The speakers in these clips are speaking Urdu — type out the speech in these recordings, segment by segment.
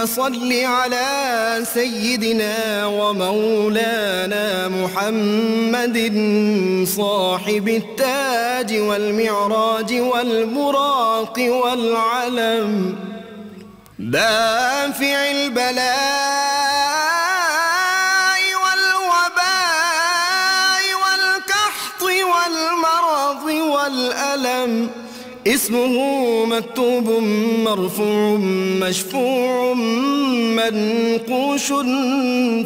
اللهم صل على سيدنا ومولانا محمد صاحب التاج والمعراج والبراق والعلم دافع البلاء والوباء والكحط والمرض والألم اسمه مكتوب مرفوع مشفوع منقوش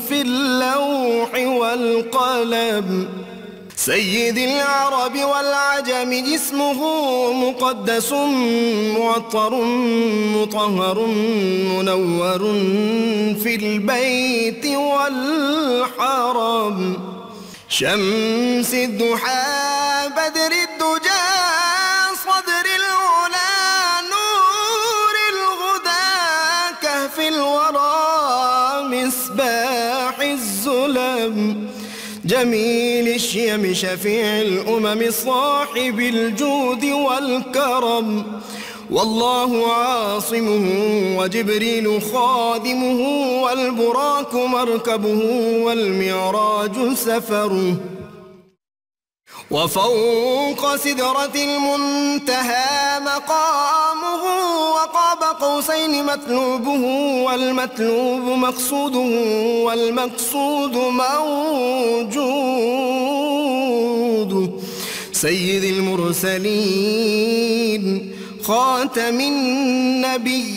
في اللوح والقلم سيد العرب والعجم اسمه مقدس معطر مطهر منور في البيت والحرم شمس الضحى بدر الدجى صدر العلا نور الغدى كهف الورى مصباح الظلم جميل الشيم شفيع الأمم صاحب الجود والكرم والله عاصمه وجبريل خادمه والبراك مركبه والمعراج سفره وفوق سدرة المنتهى مقامه وقاب قوسين مطلوبه والمطلوب مقصوده والمقصود موجود سيد المرسلين خاتم النبيين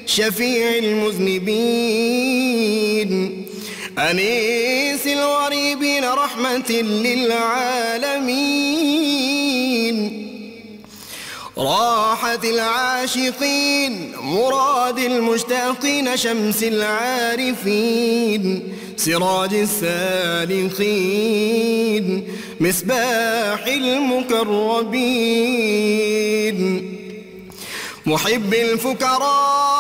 شفيع المذنبين أنيس الغريبين رحمة للعالمين راحة العاشقين مراد المشتاقين شمس العارفين سراج السالكين مصباح المقربين محب الفقراء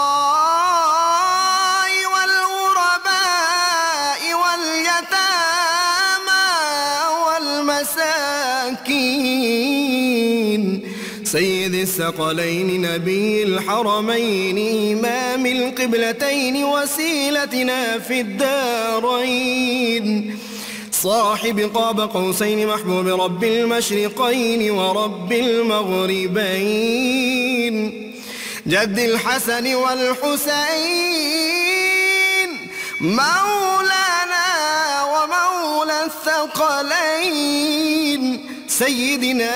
سيد الثقلين نبي الحرمين إمام القبلتين وسيلتنا في الدارين صاحب قاب قوسين محبوب رب المشرقين ورب المغربين جد الحسن والحسين مولانا ومولى الثقلين سيدنا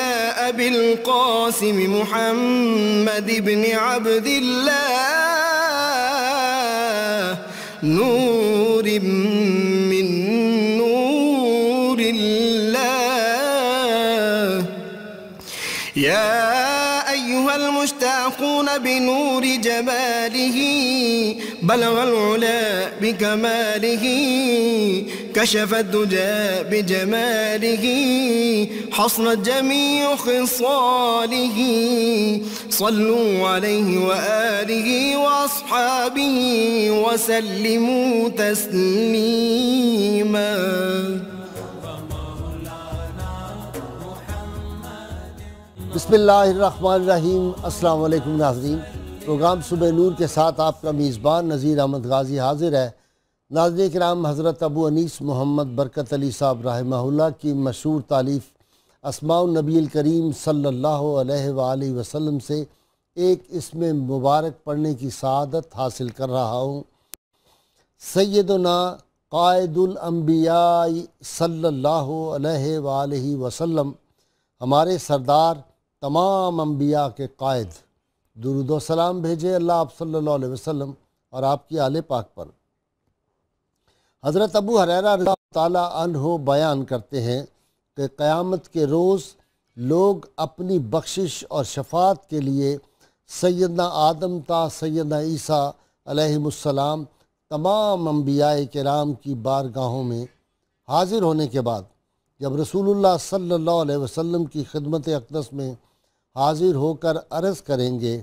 أبي القاسم محمد بن عبد الله نور من نور الله يا أيها المشتاقون بنور جماله بلغ العلا بكماله كشف الدجى بجماله حصنت جميع خصاله صلوا عليه وآله وأصحابه وسلموا تسليما بسم اللہ الرحمن الرحیم۔ السلام علیکم ناظرین، پروگرام صبح نور کے ساتھ آپ کا میزبان نذیر احمد غازی حاضر ہے۔ ناظرین کرام، حضرت ابو انیس محمد برکت علی صاحب رحمہ اللہ کی مشہور تالیف اسماء النبی الکریم صلی اللہ علیہ وآلہ وسلم سے ایک اسم مبارک پڑھنے کی سعادت حاصل کر رہا ہوں۔ سیدنا قائد الانبیاء صلی اللہ علیہ وآلہ وسلم، ہمارے سردار تمام انبیاء کے قائد، درود و سلام بھیجے اللہ آپ صلی اللہ علیہ وسلم اور آپ کی آل پاک پر۔ حضرت ابو ہریرہ رضی اللہ تعالیٰ عنہ بیان کرتے ہیں کہ قیامت کے روز لوگ اپنی بخشش اور شفاعت کے لیے سیدنا آدم تا سیدنا عیسیٰ علیہ السلام تمام انبیاء کرام کی بارگاہوں میں حاضر ہونے کے بعد جب رسول اللہ صلی اللہ علیہ وسلم کی خدمت اقدس میں حاضر ہو کر عرض کریں گے،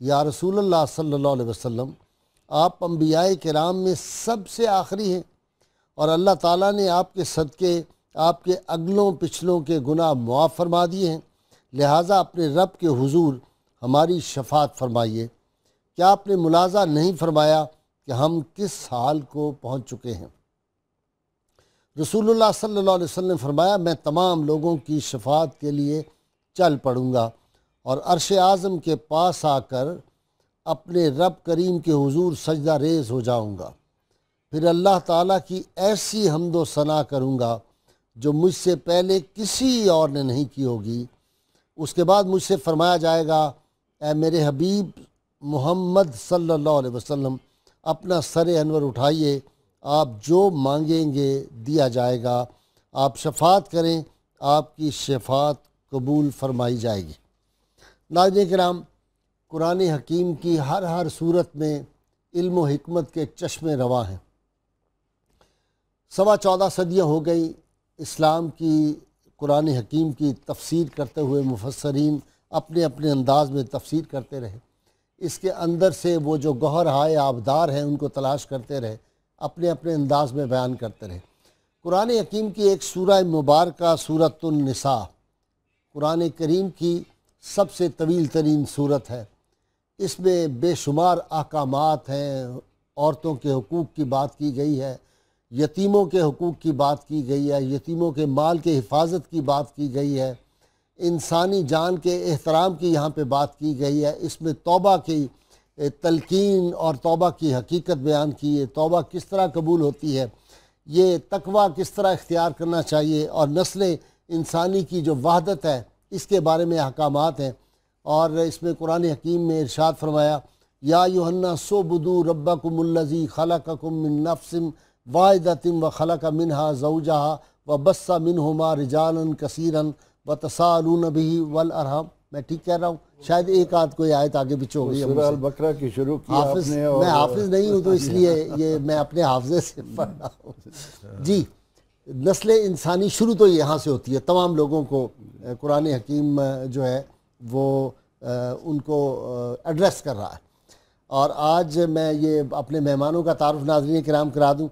یا رسول اللہ صلی اللہ علیہ وسلم، آپ انبیاء کرام میں سب سے آخری ہیں اور اللہ تعالیٰ نے آپ کے صدقے آپ کے اگلوں پچھلوں کے گناہ معاف فرما دیے ہیں، لہٰذا اپنے رب کے حضور ہماری شفاعت فرمائیے۔ کیا آپ نے ملاحظہ نہیں فرمایا کہ ہم کس حال کو پہنچ چکے ہیں؟ رسول اللہ صلی اللہ علیہ وسلم نے فرمایا میں تمام لوگوں کی شفاعت کے لیے چل پڑوں گا اور عرش اعظم کے پاس آ کر اپنے رب کریم کے حضور سجدہ ریز ہو جاؤں گا، پھر اللہ تعالیٰ کی ایسی حمد و ثنا کروں گا جو مجھ سے پہلے کسی اور نے نہیں کی ہوگی۔ اس کے بعد مجھ سے فرمایا جائے گا اے میرے حبیب محمد صلی اللہ علیہ وسلم اپنا سر انور اٹھائیے، آپ جو مانگیں گے دیا جائے گا، آپ شفاعت کریں آپ کی شفاعت قبول فرمائی جائے گی۔ ناظرین کرام، قرآن حکیم کی ہر صورت میں علم و حکمت کے چشمے رواں ہیں۔ 14.25 صدیاں ہو گئی اسلام کی قرآن حکیم کی تفسیر کرتے ہوئے مفسرین اپنے اپنے انداز میں تفسیر کرتے رہے، اس کے اندر سے وہ جو گوہر ہائے آبدار ہیں ان کو تلاش کرتے رہے، اپنے اپنے انداز میں بیان کرتے رہے۔ قرآن حکیم کی ایک سورہ مبارکہ سورۃ النساء قرآن کریم کی سب سے طویل ترین سورت ہے۔ اس میں بے شمار احکامات ہیں، عورتوں کے حقوق کی بات کی گئی ہے، یتیموں کے حقوق کی بات کی گئی ہے، یتیموں کے مال کے حفاظت کی بات کی گئی ہے، انسانی جان کے احترام کی یہاں پہ بات کی گئی ہے۔ اس میں توبہ کی تلقین اور توبہ کی حقیقت بیان کی ہے، توبہ کس طرح قبول ہوتی ہے، یہ تقویٰ کس طرح اختیار کرنا چاہیے، اور نسل انسانی کی جو وحدت ہے اس کے بارے میں احکامات ہیں۔ اور اس میں قرآن حکیم میں ارشاد فرمایا یا ایھا الناس اعبدوا ربکم الذی خلقکم من نفس واحدۃ وخلق منها زوجها وبث منہما رجالا کثیرا وتساءلون به والارحام۔ میں ٹھیک کہہ رہا ہوں؟ شاید ایک آدھ کوئی آیت آگے پیچھے ہو گئی ہے۔ سورہ البقرہ کی شروع کی آپ نے، میں حافظ نہیں ہوں تو اس لیے یہ میں اپنے حافظے سے پڑھ رہا ہوں۔ جی، نسل انسانی شروع تو یہاں سے ہوتی ہے، تمام لوگوں کو قرآن حکیم جو ہے وہ ان کو ایڈریس کر رہا ہے۔ اور آج میں یہ اپنے مہمانوں کا تعارف ناظرین کرام کرا دوں۔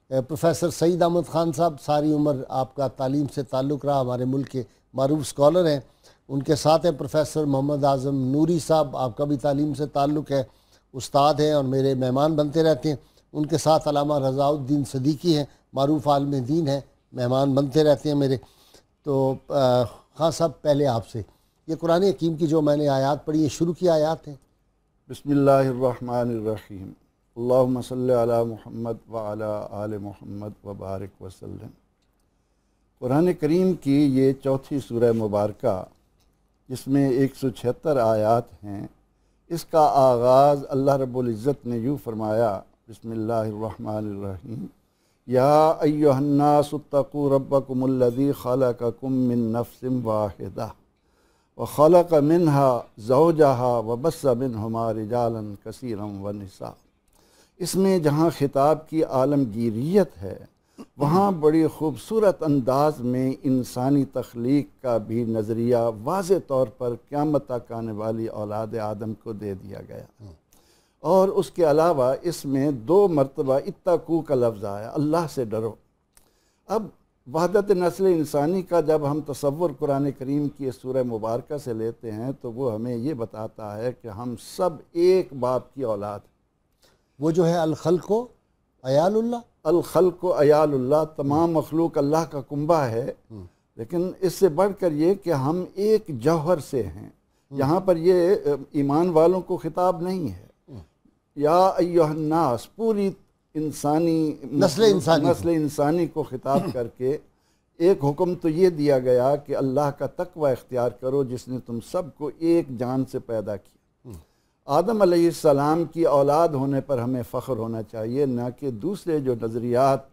پروفیسر سعید احمد خان صاحب ساری عمر آپ کا تعلیم سے تعلق رہا، ہمارے ملک کے معروف اسکالر ہیں۔ ان کے ساتھ ہیں پروفیسر محمد اعظم نوری صاحب، آپ کا بھی تعلیم سے تعلق ہے، استاد ہیں اور میرے مہمان بنتے رہتے ہیں۔ ان کے ساتھ علامہ رضا الدین صدیقی ہیں، معروف عالم دین ہیں، مہمان بنتے رہتے ہیں میرے۔ تو خان صاحب پہلے آپ سے یہ قرآن حکیم کی جو میں نے آیات پڑھی ہیں، شروع کی آیات ہیں۔ بسم اللہ الرحمن الرحیم، اللہم صلی علی محمد وعلی آل محمد وبارک وسلم۔ قرآن کریم کی یہ چوتھی سورہ مبارکہ جس میں 176 آیات ہیں، اس کا آغاز اللہ رب العزت نے یوں فرمایا، بسم اللہ الرحمن الرحیم، یا ایھا الناس اتقوا ربکم الذی خلقکم من نفس واحدہ وخلق منها زوجها وبث منہما رجالا کثیرا ونساء۔ اس میں جہاں خطاب کی عالمگیریت ہے، وہاں بڑی خوبصورت انداز میں انسانی تخلیق کا بھی نظریہ واضح طور پر قیامت تک آنے والی اولاد آدم کو دے دیا گیا۔ اور اس کے علاوہ اس میں 2 مرتبہ اتقوا کا لفظ آیا، اللہ سے ڈرو۔ اب وحدت نسل انسانی کا جب ہم تصور قرآن کریم کی اس سورہ مبارکہ سے لیتے ہیں تو وہ ہمیں یہ بتاتا ہے کہ ہم سب ایک باپ کی اولاد ہیں۔ وہ جو ہے الخلق و عیال اللہ، الخلق و عیال اللہ، تمام مخلوق اللہ کا کنبہ ہے، لیکن اس سے بڑھ کر یہ کہ ہم ایک جوہر سے ہیں۔ یہاں پر یہ ایمان والوں کو خطاب نہیں ہے، یا ایھا الناس پوری نسل انسانی کو خطاب کر کے ایک حکم تو یہ دیا گیا کہ اللہ کا تقوی اختیار کرو جس نے تم سب کو ایک جان سے پیدا کیا۔ آدم علیہ السلام کی اولاد ہونے پر ہمیں فخر ہونا چاہیے، نہ کہ دوسرے جو نظریات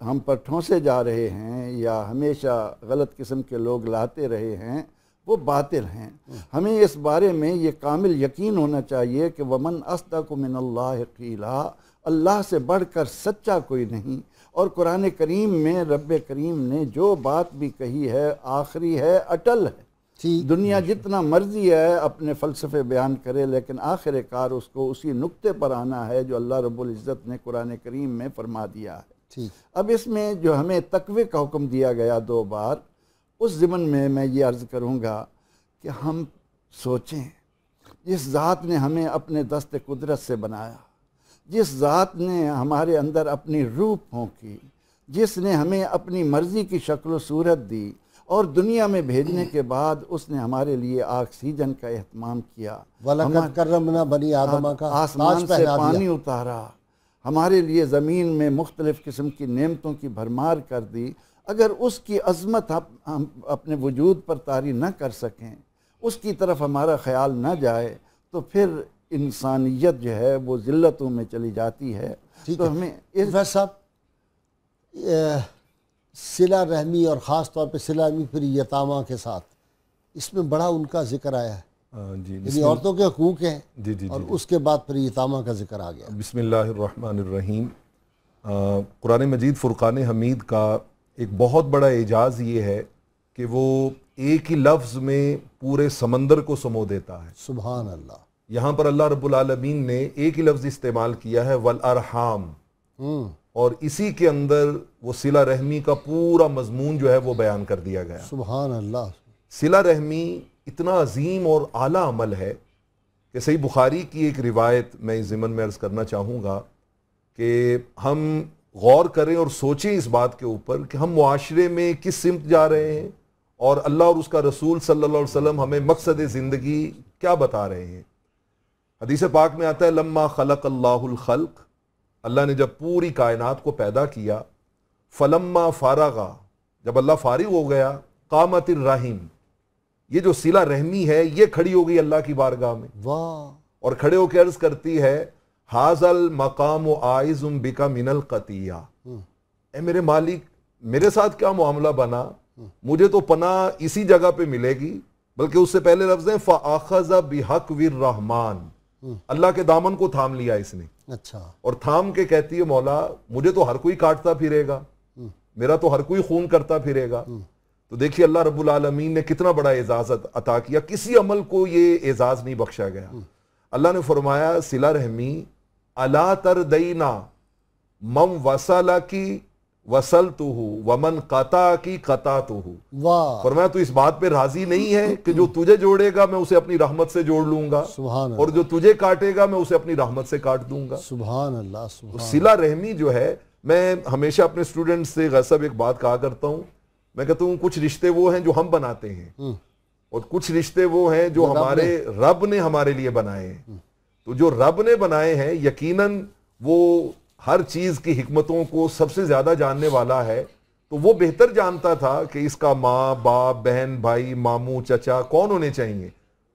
ہم پر ٹھونسے جا رہے ہیں یا ہمیشہ غلط قسم کے لوگ لاتے رہے ہیں، وہ باطل ہیں۔ ہمیں اس بارے میں یہ کامل یقین ہونا چاہیے کہ وَمَنْ أَصْدَقُ مِنَ اللَّهِ قِيلًا، اللہ سے بڑھ کر سچا کوئی نہیں۔ اور قرآن کریم میں رب کریم نے جو بات بھی کہی ہے آخری ہے، اٹل ہے۔ دنیا جتنا مرضی ہے اپنے فلسفے بیان کرے، لیکن آخر کار اس کو اسی نقطے پر آنا ہے جو اللہ رب العزت نے قرآن کریم میں فرما دیا ہے۔ اب اس میں جو ہمیں تقوی کا حکم دیا گیا 2 بار، اس ضمن میں یہ عرض کروں گا کہ ہم سوچیں جس ذات نے ہمیں اپنے دست قدرت سے بنایا، جس ذات نے ہمارے اندر اپنی روح پھونکی، جس نے ہمیں اپنی مرضی کی شکل و صورت دی اور دنیا میں بھیجنے کے بعد اس نے ہمارے لیے آکسیجن کا اہتمام کیا، وَلَقَدْ كَرَّمْنَا بنی آدم کا آسمان سے پانی اتارا، ہمارے لیے زمین میں مختلف قسم کی نعمتوں کی بھرمار کر دی. اگر اس کی عظمت ہم اپنے وجود پر طاری نہ کر سکیں، اس کی طرف ہمارا خیال نہ جائے، تو پھر انسانیت جو ہے وہ ذلتوں میں چلی جاتی ہے. تو ہمیں پروفیسر صاحب صلہ رحمی اور خاص طور پہ صلہ رحمی پھر یتامہ کے ساتھ اس میں بڑا ان کا ذکر آیا ہے. یعنی عورتوں کے حقوق ہیں اور اس کے بعد پھر یتامہ کا ذکر آ گیا. بسم اللہ الرحمن الرحیم. قرآن مجید فرقان حمید کا ایک بہت بڑا اعجاز یہ ہے کہ وہ ایک ہی لفظ میں پورے سمندر کو سمو دیتا ہے. سبحان اللہ. یہاں پر اللہ رب العالمین نے ایک ہی لفظ استعمال کیا ہے والارحام، اور اسی کے اندر وہ صلہ رحمی کا پورا مضمون جو ہے وہ بیان کر دیا گیا. سبحان اللہ. صلہ رحمی اتنا عظیم اور اعلیٰ عمل ہے کہ صحیح بخاری کی ایک روایت میں اس ضمن میں عرض کرنا چاہوں گا کہ ہم غور کریں اور سوچیں اس بات کے اوپر کہ ہم معاشرے میں کس سمت جا رہے ہیں اور اللہ اور اس کا رسول صلی اللہ علیہ وسلم ہمیں مقصد زندگی کیا بتا رہے ہیں. حدیث پاک میں آتا ہے لما خلق اللہ الخلق، اللہ نے جب پوری کائنات کو پیدا کیا، فلما فارغا، جب اللہ فارغ ہو گیا، قامت الرحیم، یہ جو صلہ رحمی ہے یہ کھڑی ہو گئی اللہ کی بارگاہ میں. واہ. اور کھڑے ہو کے عرض کرتی ہے ھذا المقام عائذ بک من القطیع، اے میرے مالک میرے ساتھ کیا معاملہ بنا، مجھے تو پناہ اسی جگہ پہ ملے گی. بلکہ اس سے پہلے لفظ ہیں فَأَخَذَ بِحَقْوِ الرَّحْمَانِ، اللہ کے دامن کو تھام لیا اس نے. اچھا. اور تھام کے کہتی ہے مولا مجھے تو ہر کوئی کاٹتا پھرے گا، میرا تو ہر کوئی خون کرتا پھرے گا. تو دیکھیے اللہ رب العالمین نے کتنا بڑا اعزاز عطا کیا، کسی عمل کو یہ اعزاز نہیں بخشا گیا. اللہ نے فرمایا صلہ رحمی الا تردینا من وصل کی وصلتہ ومن قطع کی قطعتہ. واہ. فرمایا تو اس بات پہ راضی نہیں ہے کہ جو تجھے جوڑے گا میں اسے اپنی رحمت سے جوڑ لوں گا، سبحان اللہ. اور جو تجھے کاٹے گا میں اسے اپنی رحمت سے کاٹ دوں گا. سبحان اللہ. سبحان. صلہ رحمی جو ہے، میں ہمیشہ اپنے اسٹوڈنٹ سے غصب ایک بات کہا کرتا ہوں، میں کہتا ہوں کچھ رشتے وہ ہیں جو ہم بناتے ہیں اور کچھ رشتے وہ ہیں جو ہمارے رب نے ہمارے لیے بنائے ہیں. تو جو رب نے بنائے ہیں یقیناً وہ ہر چیز کی حکمتوں کو سب سے زیادہ جاننے والا ہے. تو وہ بہتر جانتا تھا کہ اس کا ماں باپ بہن بھائی ماموں چچا کون ہونے چاہیے.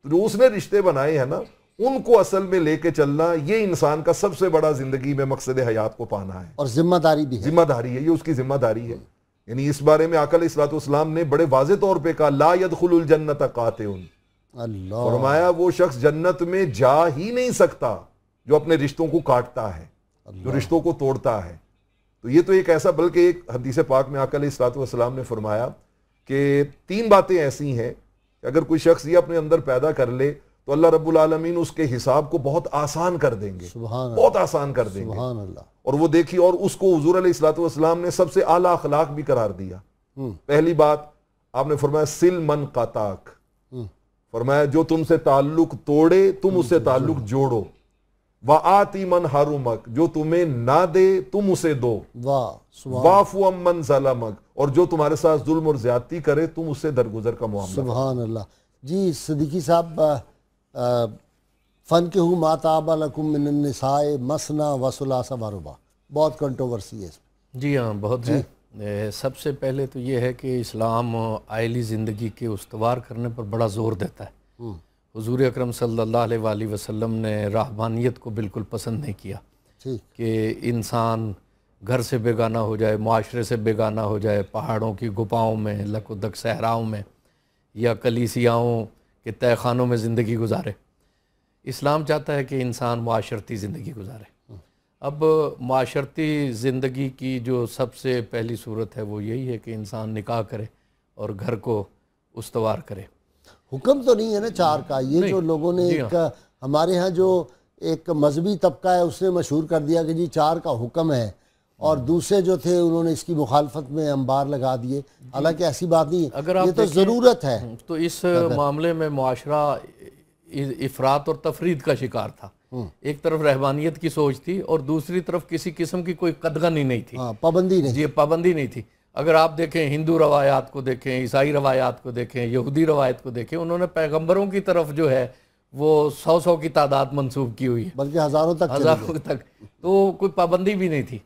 تو جو اس نے رشتے بنائے ہیں نا ان کو اصل میں لے کے چلنا یہ انسان کا سب سے بڑا زندگی میں مقصد حیات کو پانا ہے. اور ذمہ داری بھی ہے. ذمہ داری ہے، یہ اس کی ذمہ داری ہے. یعنی اس بارے میں آقا علیہ الصلوۃ والسلام نے بڑے واضح طور پہ کہا لا يدخل الجنت قاطع. اللہ. فرمایا وہ شخص جنت میں جا ہی نہیں سکتا جو اپنے رشتوں کو کاٹتا ہے، جو رشتوں کو توڑتا ہے. تو یہ تو ایک ایسا، بلکہ ایک حدیث پاک میں آقا علیہ الصلوۃ والسلام نے فرمایا کہ 3 باتیں ایسی ہیں کہ اگر کوئی شخص یہ اپنے اندر پیدا کر لے تو اللہ رب العالمین اس کے حساب کو بہت آسان کر دیں گے. سبحان اللہ. بہت آسان کر دیں گے. سبحان اللہ. اور وہ دیکھی، اور اس کو حضور علیہ الصلوۃ والسلام نے سب سے اعلیٰ اخلاق بھی قرار دیا. پہلی بات آپ نے فرمایا سل من قطعک، فرمایا جو تم سے تعلق توڑے تم اس سے تعلق جوڑو. وآتی من حرمک، جو تمہیں نہ دے تم اسے دو. وعفو عمن ظلمک، اور جو تمہارے ساتھ ظلم اور زیادتی کرے تم اس سے درگزر کا معاملہ. سبحان اللہ. جی صدیقی صاحب، فَانكِحُوا مَا طَابَ لَكُم مِّنَ النِّسَاءِ مَثْنَىٰ وَثُلَاثَ وَرُبَاع، بہت کنٹروورسی ہے اس میں. جی ہاں بہت ہے. سب سے پہلے تو یہ ہے کہ اسلام عائلی زندگی کے استوار کرنے پر بڑا زور دیتا ہے. حضور اکرم صلی اللہ علیہ وآلہ وسلم نے راہبانیت کو بالکل پسند نہیں کیا کہ انسان گھر سے بیگانہ ہو جائے، معاشرے سے بیگانہ ہو جائے، پہاڑوں کی گپاؤں میں، لک و دک صحراؤں میں یا کلیسیاؤں کے تہہ خانوں میں زندگی گزارے. اسلام چاہتا ہے کہ انسان معاشرتی زندگی گزارے. اب معاشرتی زندگی کی جو سب سے پہلی صورت ہے وہ یہی ہے کہ انسان نکاح کرے اور گھر کو استوار کرے. حکم تو نہیں ہے نا 4 کا، یہ جو لوگوں نے ایک ہمارے ہاں جو ایک مذہبی طبقہ ہے اس نے مشہور کر دیا کہ جی 4 کا حکم ہے، اور دوسرے جو تھے انہوں نے اس کی مخالفت میں انبار لگا دیے. حالانکہ ایسی بات نہیں ہے، اگر آپ یہ تو ضرورت ہے. تو اس معاملے میں معاشرہ افراط اور تفرید کا شکار تھا. ایک طرف رہبانیت کی سوچ تھی اور دوسری طرف کسی قسم کی کوئی قدغن ہی نہیں تھی, پابندی نہیں. جی پابندی نہیں تھی. اگر آپ دیکھیں ہندو روایات کو دیکھیں, عیسائی روایات کو دیکھیں, یہودی روایت کو دیکھیں, انہوں نے پیغمبروں کی طرف جو ہے وہ 100 کی تعداد منسوب کی ہوئی ہے, بلکہ ہزاروں تک. تو کوئی پابندی بھی نہیں تھی.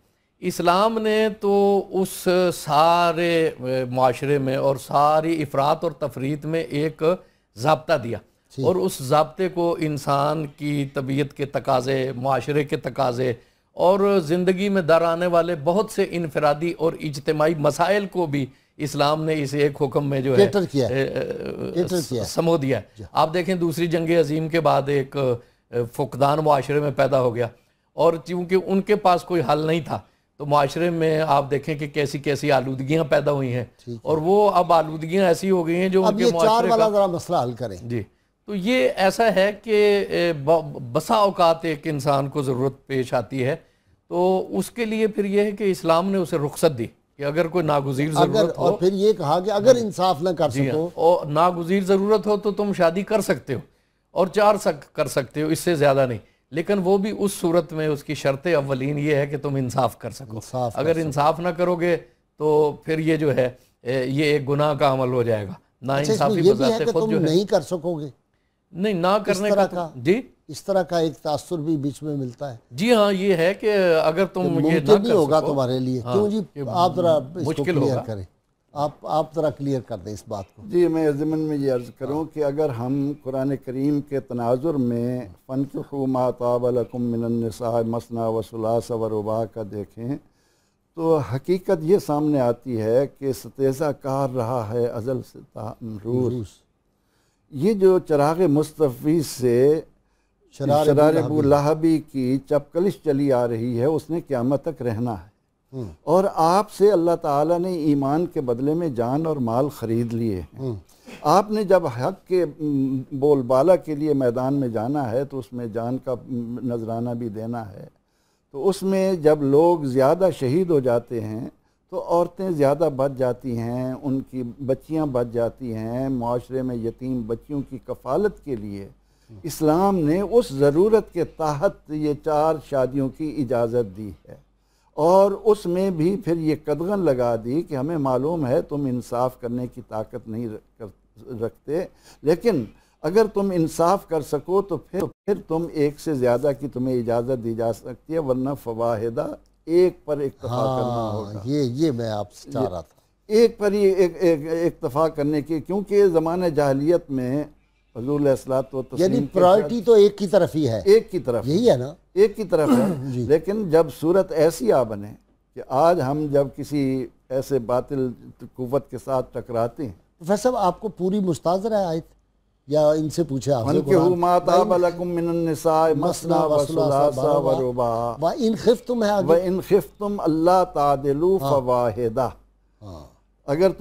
اسلام نے تو اس سارے معاشرے میں اور ساری افراط اور تفریط میں ایک ضابطہ دیا, اور اس ضابطے کو انسان کی طبیعت کے تقاضے, معاشرے کے تقاضے اور زندگی میں در آنے والے بہت سے انفرادی اور اجتماعی مسائل کو بھی اسلام نے اس ایک حکم میں جو ہے سمو دیا ہے. آپ دیکھیں دوسری جنگ عظیم کے بعد ایک فقدان معاشرے میں پیدا ہو گیا, اور چونکہ ان کے پاس کوئی حل نہیں تھا تو معاشرے میں آپ دیکھیں کہ کیسی کیسی آلودگیاں پیدا ہوئی ہیں, اور وہ اب آلودگیاں ایسی ہو گئی ہیں جو ان کے معاشرے کا ذرا مسئلہ حل کریں. جی, تو یہ ایسا ہے کہ بسا اوقات ایک انسان کو ضرورت پیش آتی ہے, تو اس کے لیے پھر یہ ہے کہ اسلام نے اسے رخصت دی کہ اگر کوئی ناگزیر ضرورت ہو, اور پھر یہ کہا کہ اگر انصاف نہ کر سکو, اور ناگزیر ضرورت ہو تو تم شادی کر سکتے ہو اور 4 کر سکتے ہو, اس سے زیادہ نہیں. لیکن وہ بھی اس صورت میں اس کی شرط اولین یہ ہے کہ تم انصاف کر سکو. اگر انصاف نہ کرو گے تو پھر یہ جو ہے یہ ایک گناہ کا عمل ہو جائے گا. نا انصافی بذات خود جو ہے نہیں کر سکو گے, نہیں نہ کرنے کا. جی, اس طرح کا ایک تاثر بھی بیچ میں ملتا ہے. جی ہاں, یہ ہے کہ اگر تم یہ نہ ممکن نہیں ہوگا تمہارے لیے. کیوں جی, آپ ذرا مشکل ہوگا, کریں, آپ ذرا کلیئر کر دیں اس بات کو. جی, میں ضمن میں یہ عرض کروں کہ اگر ہم قرآن کریم کے تناظر میں فَانكِحُوا مَا طَابَ لَكُم مِّنَ النِّسَاءِ مَثْنَىٰ وَثُلَاثَ وَرُبَاعَ کا دیکھیں تو حقیقت یہ سامنے آتی ہے کہ ستیزہ کار رہا ہے ازل سے روز. یہ جو چراغ مصطفی سے شرار ابو لہبی کی چپکلش چلی آ رہی ہے, اس نے قیامت تک رہنا ہے, اور آپ سے اللہ تعالیٰ نے ایمان کے بدلے میں جان اور مال خرید لیے ہیں. آپ نے جب حق کے بول بالا کے لیے میدان میں جانا ہے تو اس میں جان کا نذرانہ بھی دینا ہے. تو اس میں جب لوگ زیادہ شہید ہو جاتے ہیں تو عورتیں زیادہ بچ جاتی ہیں, ان کی بچیاں بچ جاتی ہیں. معاشرے میں یتیم بچیوں کی کفالت کے لیے اسلام نے اس ضرورت کے تحت یہ 4 شادیوں کی اجازت دی ہے, اور اس میں بھی پھر یہ قدغن لگا دی کہ ہمیں معلوم ہے تم انصاف کرنے کی طاقت نہیں رکھتے, لیکن اگر تم انصاف کر سکو تو پھر تم ایک سے زیادہ کی تمہیں اجازت دی جا سکتی ہے, ورنہ فواہدہ ایک پر اکتفا کرنا ہوگا. یہ میں آپ سے چاہ رہا تھا, ایک پر ہی اکتفا کرنے کی, کیونکہ زمانہ جاہلیت میں حضور علیہ الصلوۃ والتسلیم یعنی پرائرٹی تو ایک کی طرف ہی ہے, ایک کی طرف یہی ہے نا, ایک کی طرف ہے. لیکن جب صورت ایسی آ بنے کہ آج ہم جب کسی ایسے باطل قوت کے ساتھ ٹکراتے ہیں. پروفیسر صاحب, آپ کو پوری مستحضر ہے آیت یا ان سے پوچھے آپ؟ فَانكِحُوا مَا طَابَ لَكُم مِّنَ النِّسَاءِ مَثْنَىٰ وَثُلَاثَ وَرُبَاعَ وَإِنْ خِفْتُمْ ہے آگے, وَإِنْ خِفْتُمْ أَلَّا تَعْدِلُوا فَوَاحِدَةً. اگر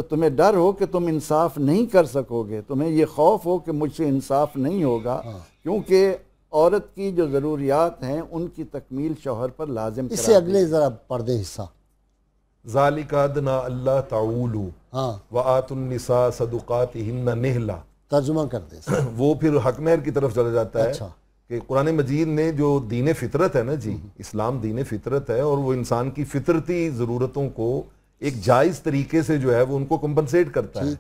تمہیں ڈر ہو کہ تم انصاف نہیں کر سکو گے, تمہیں یہ خوف ہو کہ مجھ سے انصاف نہیں ہوگا, کیونکہ عورت کی جو ضروریات ہیں ان کی تکمیل شوہر پر لازم اس سے اگلے ذرا پڑھ دیں حصہ. ذَلِكَ أَدْنَىٰ أَلَّا تَعُولُوا وَآتُوا النِّسَاءَ صَدُقَاتِهِنَّ نِحْلًا. ترجمہ کر دیں. وہ پھر حق مہر کی طرف چلا جاتا ہے کہ قرآن مجید نے جو دین فطرت ہے نا جی, اسلام دین فطرت ہے, اور وہ انسان کی فطرتی ضرورتوں کو ایک جائز طریقے سے جو ہے وہ ان کو کمپنسیٹ کرتا ہے.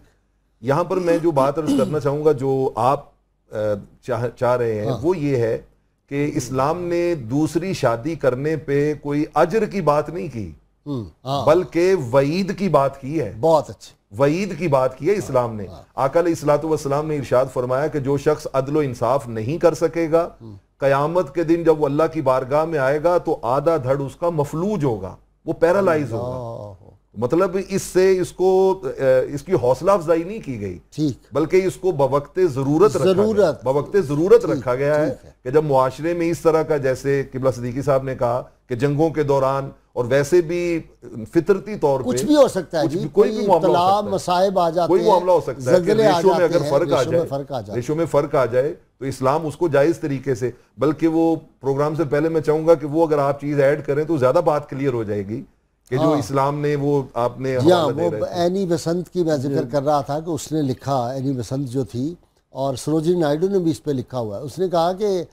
یہاں پر میں جو بات عرض کرنا چاہوں گا جو آپ چاہ رہے ہیں وہ یہ ہے کہ اسلام نے دوسری شادی کرنے پہ کوئی اجر کی بات نہیں کی, بلکہ وعید کی بات کی ہے. بہت اچھی وعید کی بات کی ہے اسلام نے. آقا علیہ الصلوۃ والسلام نے ارشاد فرمایا کہ جو شخص عدل و انصاف نہیں کر سکے گا, قیامت کے دن جب وہ اللہ کی بارگاہ میں آئے گا تو آدھا دھڑ اس کا مفلوج ہوگا, وہ پیرالائز ہوگا. مطلب اس سے اس کی حوصلہ افزائی نہیں کی گئی, بلکہ اس کو بوقت ضرورت رکھا گیا ہے کہ جب معاشرے میں اس طرح کا, جیسے قبلہ صدیقی صاحب نے کہا کہ جنگوں کے دوران اور ویسے بھی فطرتی طور پہ کچھ بھی ہو سکتا ہے, کوئی ابتلا مصائب آ جاتے ہیں, کوئی معاملہ ہو سکتا ہے کہ ریشو میں اگر ریشو میں فرق آ جائے تو اسلام اس کو جائز طریقے سے, بلکہ وہ پروگرام سے پہلے میں چاہوں گا کہ وہ اگر آپ چیز ایڈ کریں تو زیادہ بات کلیئر ہو جائے گی کہ جو اسلام نے وہ آپ نے وہ اینی بسنت کی میں ذکر کر رہا تھا کہ اس نے لکھا, اینی بسنت جو تھی اور سروجنی نائیڈو نے بھی اس پہ لکھا ہوا ہے. اس نے کہا کہ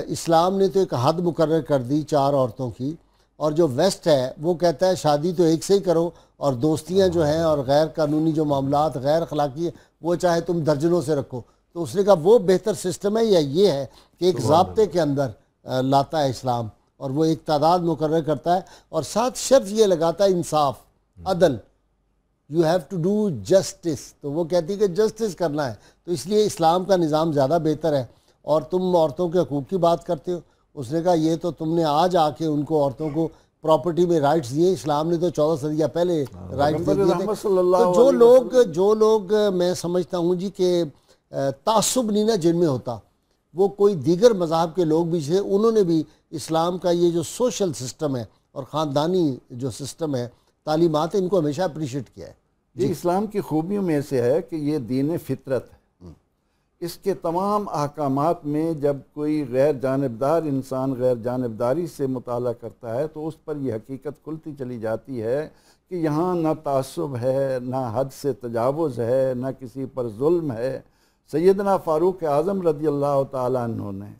اسلام نے تو ایک حد مقرر کر دی 4 عورتوں کی, اور جو ویسٹ ہے وہ کہتا ہے شادی تو ایک سے ہی کرو, اور دوستیاں جو ہیں اور غیر قانونی جو معاملات غیر اخلاقی ہیں وہ چاہے تم درجنوں سے رکھو. تو اس نے کہا وہ بہتر سسٹم ہے یا یہ ہے کہ ایک ضابطے کے اندر لاتا ہے اسلام, اور وہ ایک تعداد مقرر کرتا ہے اور ساتھ شرط یہ لگاتا ہے انصاف, عدل. You have to do justice. تو وہ کہتی ہے کہ جسٹس کرنا ہے, تو اس لیے اسلام کا نظام زیادہ بہتر ہے. اور تم عورتوں کے حقوق کی بات کرتے ہو, اس نے کہا یہ تو تم نے آج آ کے ان کو عورتوں کو پراپرٹی میں رائٹس دیے, اسلام نے تو 14 صدیہ پہلے رائٹس دیے تھے. تو جو لوگ میں سمجھتا ہوں جی کہ تعصب نہیں نا جن میں ہوتا, وہ کوئی دیگر مذہب کے لوگ بھی تھے, انہوں نے بھی اسلام کا یہ جو سوشل سسٹم ہے اور خاندانی جو سسٹم ہے, تعلیمات, ان کو ہمیشہ اپریشیٹ کیا ہے. یہ اسلام کی خوبیوں میں سے ہے کہ یہ دین فطرت ہے. اس کے تمام احکامات میں جب کوئی غیر جانبدار انسان غیر جانبداری سے مطالعہ کرتا ہے تو اس پر یہ حقیقت کھلتی چلی جاتی ہے کہ یہاں نہ تعصب ہے, نہ حد سے تجاوز ہے, نہ کسی پر ظلم ہے. سیدنا فاروق اعظم رضی اللہ تعالیٰ عنہ نے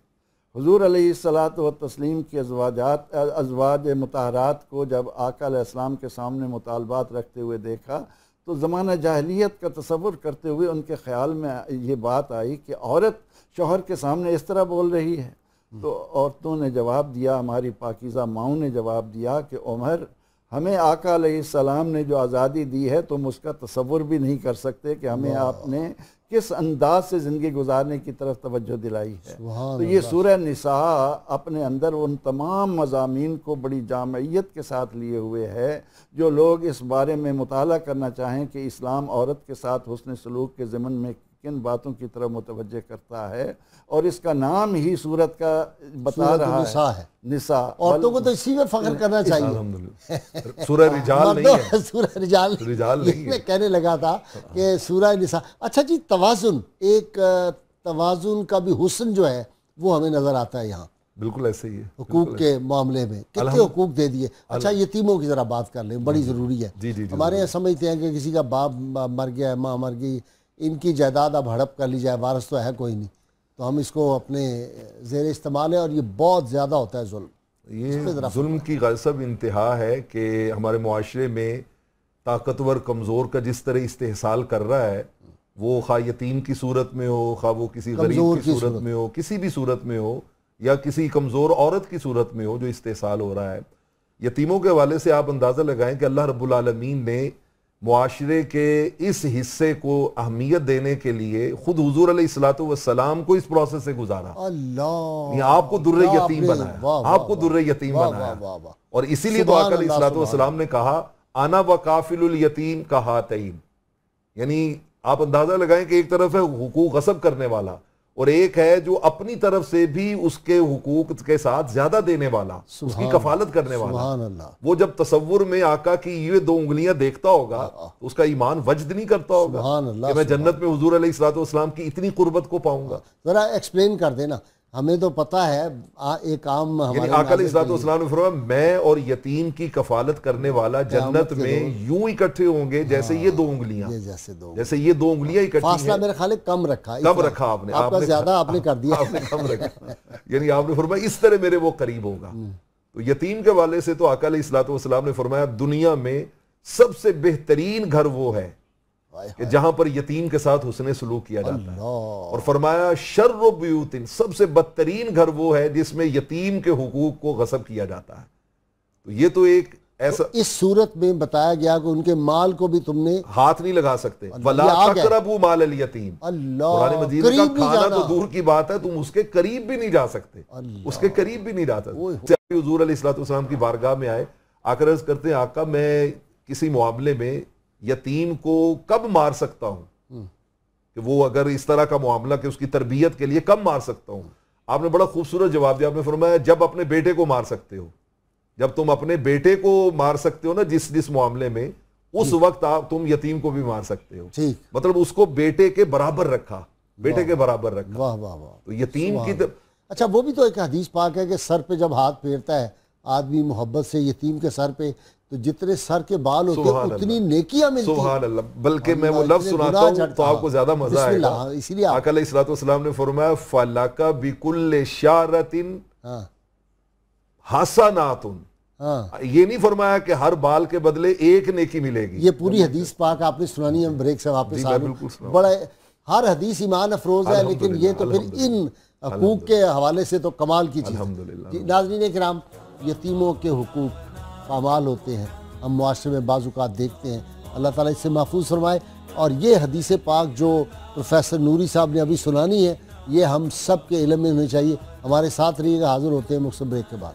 حضور علیہ الصلاۃ والتسلیم کی ازواج مطہرات کو جب آقا علیہ السلام کے سامنے مطالبات رکھتے ہوئے دیکھا تو زمانہ جاہلیت کا تصور کرتے ہوئے ان کے خیال میں یہ بات آئی کہ عورت شوہر کے سامنے اس طرح بول رہی ہے. تو عورتوں نے جواب دیا, ہماری پاکیزہ ماؤں نے جواب دیا کہ عمر, ہمیں آقا علیہ السلام نے جو آزادی دی ہے تم اس کا تصور بھی نہیں کر سکتے کہ ہمیں آپ نے کس انداز سے زندگی گزارنے کی طرف توجہ دلائی ہے. تو یہ سورہ نساء اپنے اندر ان تمام مضامین کو بڑی جامعیت کے ساتھ لیے ہوئے ہے. جو لوگ اس بارے میں مطالعہ کرنا چاہیں کہ اسلام عورت کے ساتھ حسن سلوک کے ضمن میں کن باتوں کی طرف متوجہ کرتا ہے, اور اس کا نام ہی سورت کا بتا رہا ہے نساء. عورتوں کو تو اسی میں فخر کرنا چاہیے. سورہ رجال نہیں ہے, سورہ رجال نہیں, میں کہنے لگا تھا کہ سورہ نساء. اچھا جی, توازن, ایک توازن کا بھی حسن جو ہے وہ ہمیں نظر آتا ہے یہاں. بالکل ایسے ہی ہے. حقوق کے معاملے میں کتنے حقوق دے دیے. اچھا یتیموں کی ذرا بات کر لیں, بڑی ضروری ہے. ہمارے یہاں سمجھتے ہیں کہ کسی کا باپ مر گیا ہے, ماں مر گئی, ان کی جائیداد اب ہڑپ کر لی جائے, وارث تو ہے کوئی نہیں, تو ہم اس کو اپنے زیر استعمال ہے, اور یہ بہت زیادہ ہوتا ہے ظلم. یہ ظلم کی غصب انتہا ہے کہ ہمارے معاشرے میں طاقتور کمزور کا جس طرح استحصال کر رہا ہے, وہ خواہ یتیم کی صورت میں ہو, خواہ وہ کسی غریب کی صورت میں ہو, کسی بھی صورت میں ہو, یا کسی کمزور عورت کی صورت میں ہو جو استحصال ہو رہا ہے. یتیموں کے حوالے سے آپ اندازہ لگائیں کہ اللہ رب العالمین نے معاشرے کے اس حصے کو اہمیت دینے کے لیے خود حضور علیہ الصلوۃ والسلام کو اس پروسیس سے گزارا. اللہ, آپ کو در یتیم بنایا, آپ کو در یتیم بنایا. اور اسی لیے تو آقا علیہ الصلوۃ والسلام نے کہا انا وکافل الیتیم کہاتین. یعنی آپ اندازہ لگائیں کہ ایک طرف ہے حقوق غصب کرنے والا, اور ایک ہے جو اپنی طرف سے بھی اس کے حقوق کے ساتھ زیادہ دینے والا, اس کی کفالت کرنے والا. وہ جب تصور میں آقا کی یہ 2 انگلیاں دیکھتا ہوگا تو اس کا ایمان وجد نہیں کرتا ہوگا کہ میں جنت میں حضور علیہ الصلوۃ والسلام کی اتنی قربت کو پاؤں گا. ذرا ایکسپلین کر دینا, ہمیں تو پتہ ہے ایک عام یعنی آقا علیہ الصلوۃ والسلام نے فرمایا میں اور یتیم کی کفالت کرنے والا جنت میں یوں اکٹھے ہوں گے جیسے یہ 2 انگلیاں, جیسے یہ 2 انگلیاں اکٹھی ہیں. فاصلہ میرے خیال ہے کم رکھا آپ نے, آپ کا زیادہ آپ نے کر دیا, آپ نے کم رکھا. یعنی آپ نے فرمایا اس طرح میرے وہ قریب ہوگا. تو یتیم کے حوالے سے تو آقا علیہ الصلوۃ والسلام نے فرمایا دنیا میں سب سے بہترین گھر وہ ہے کہ جہاں پر یتیم کے ساتھ حسن سلوک کیا جاتا ہے. اور فرمایا شر بیوت, سب سے بدترین گھر وہ ہے جس میں یتیم کے حقوق کو غصب کیا جاتا ہے. تو یہ تو ایک ایسا اس صورت میں بتایا گیا کہ ان کے مال کو بھی تم نے ہاتھ نہیں لگا سکتے. وَلَا تَقْرَبُوا مَالَ الْيَتِيمِ, قرآن مجید کا کھانا تو دور کی بات ہے, تم اس کے قریب بھی نہیں جا سکتے, اس کے قریب بھی نہیں جا سکتے. حضور علیہ الصلوۃ والسلام کی بارگاہ میں آئے, آ کر عرض کرتے ہیں آقا میں کسی معاملے میں یتیم کو کب مار سکتا ہوں, کہ وہ اگر اس طرح کا معاملہ کہ اس کی تربیت کے لیے کب مار سکتا ہوں. آپ نے بڑا خوبصورت جواب دیا, آپ نے فرمایا جب اپنے بیٹے کو مار سکتے ہو, جب تم اپنے بیٹے کو مار سکتے ہو نا جس معاملے میں, اس وقت آپ تم یتیم کو بھی مار سکتے ہو. مطلب اس کو بیٹے کے برابر رکھا, بیٹے کے برابر رکھا. واہ واہ واہ. تو یتیم کی اچھا وہ بھی تو ایک حدیث پاک ہے کہ سر پہ جب ہاتھ پھیرتا ہے آدمی محبت سے یتیم کے سر پہ, تو جتنے سر کے بال ہوتے ہیں اتنی نیکیاں ملتی ہیں. سبحان اللہ. بلکہ میں وہ لفظ سناتا ہوں تو آپ کو زیادہ مزہ آئے گا. اسی لیے آقا علیہ الصلوۃ والسلام نے فرمایا فَلَكَ بِكُلِّ شَعْرَةٍ حَسَنَاتٌ. یہ نہیں فرمایا کہ ہر بال کے بدلے ایک نیکی ملے گی. یہ پوری حدیث پاک آپ نے سنانی ہے. ہم بریک سے واپس آ رہے ہیں. بڑا ہر حدیث ایمان افروز ہے, لیکن یہ تو پھر ان حقوق کے حوالے سے تو کمال کی چیز ہے. ناظرین کرام, یتیموں کے حقوق پامال ہوتے ہیں, ہم معاشرے میں بعض اوقات دیکھتے ہیں. اللہ تعالیٰ اس سے محفوظ فرمائے. اور یہ حدیث پاک جو پروفیسر نوری صاحب نے ابھی سنانی ہے, یہ ہم سب کے علم میں ہونی چاہیے. ہمارے ساتھ رہیے گا. حاضر ہوتے ہیں مختصر بریک کے بعد.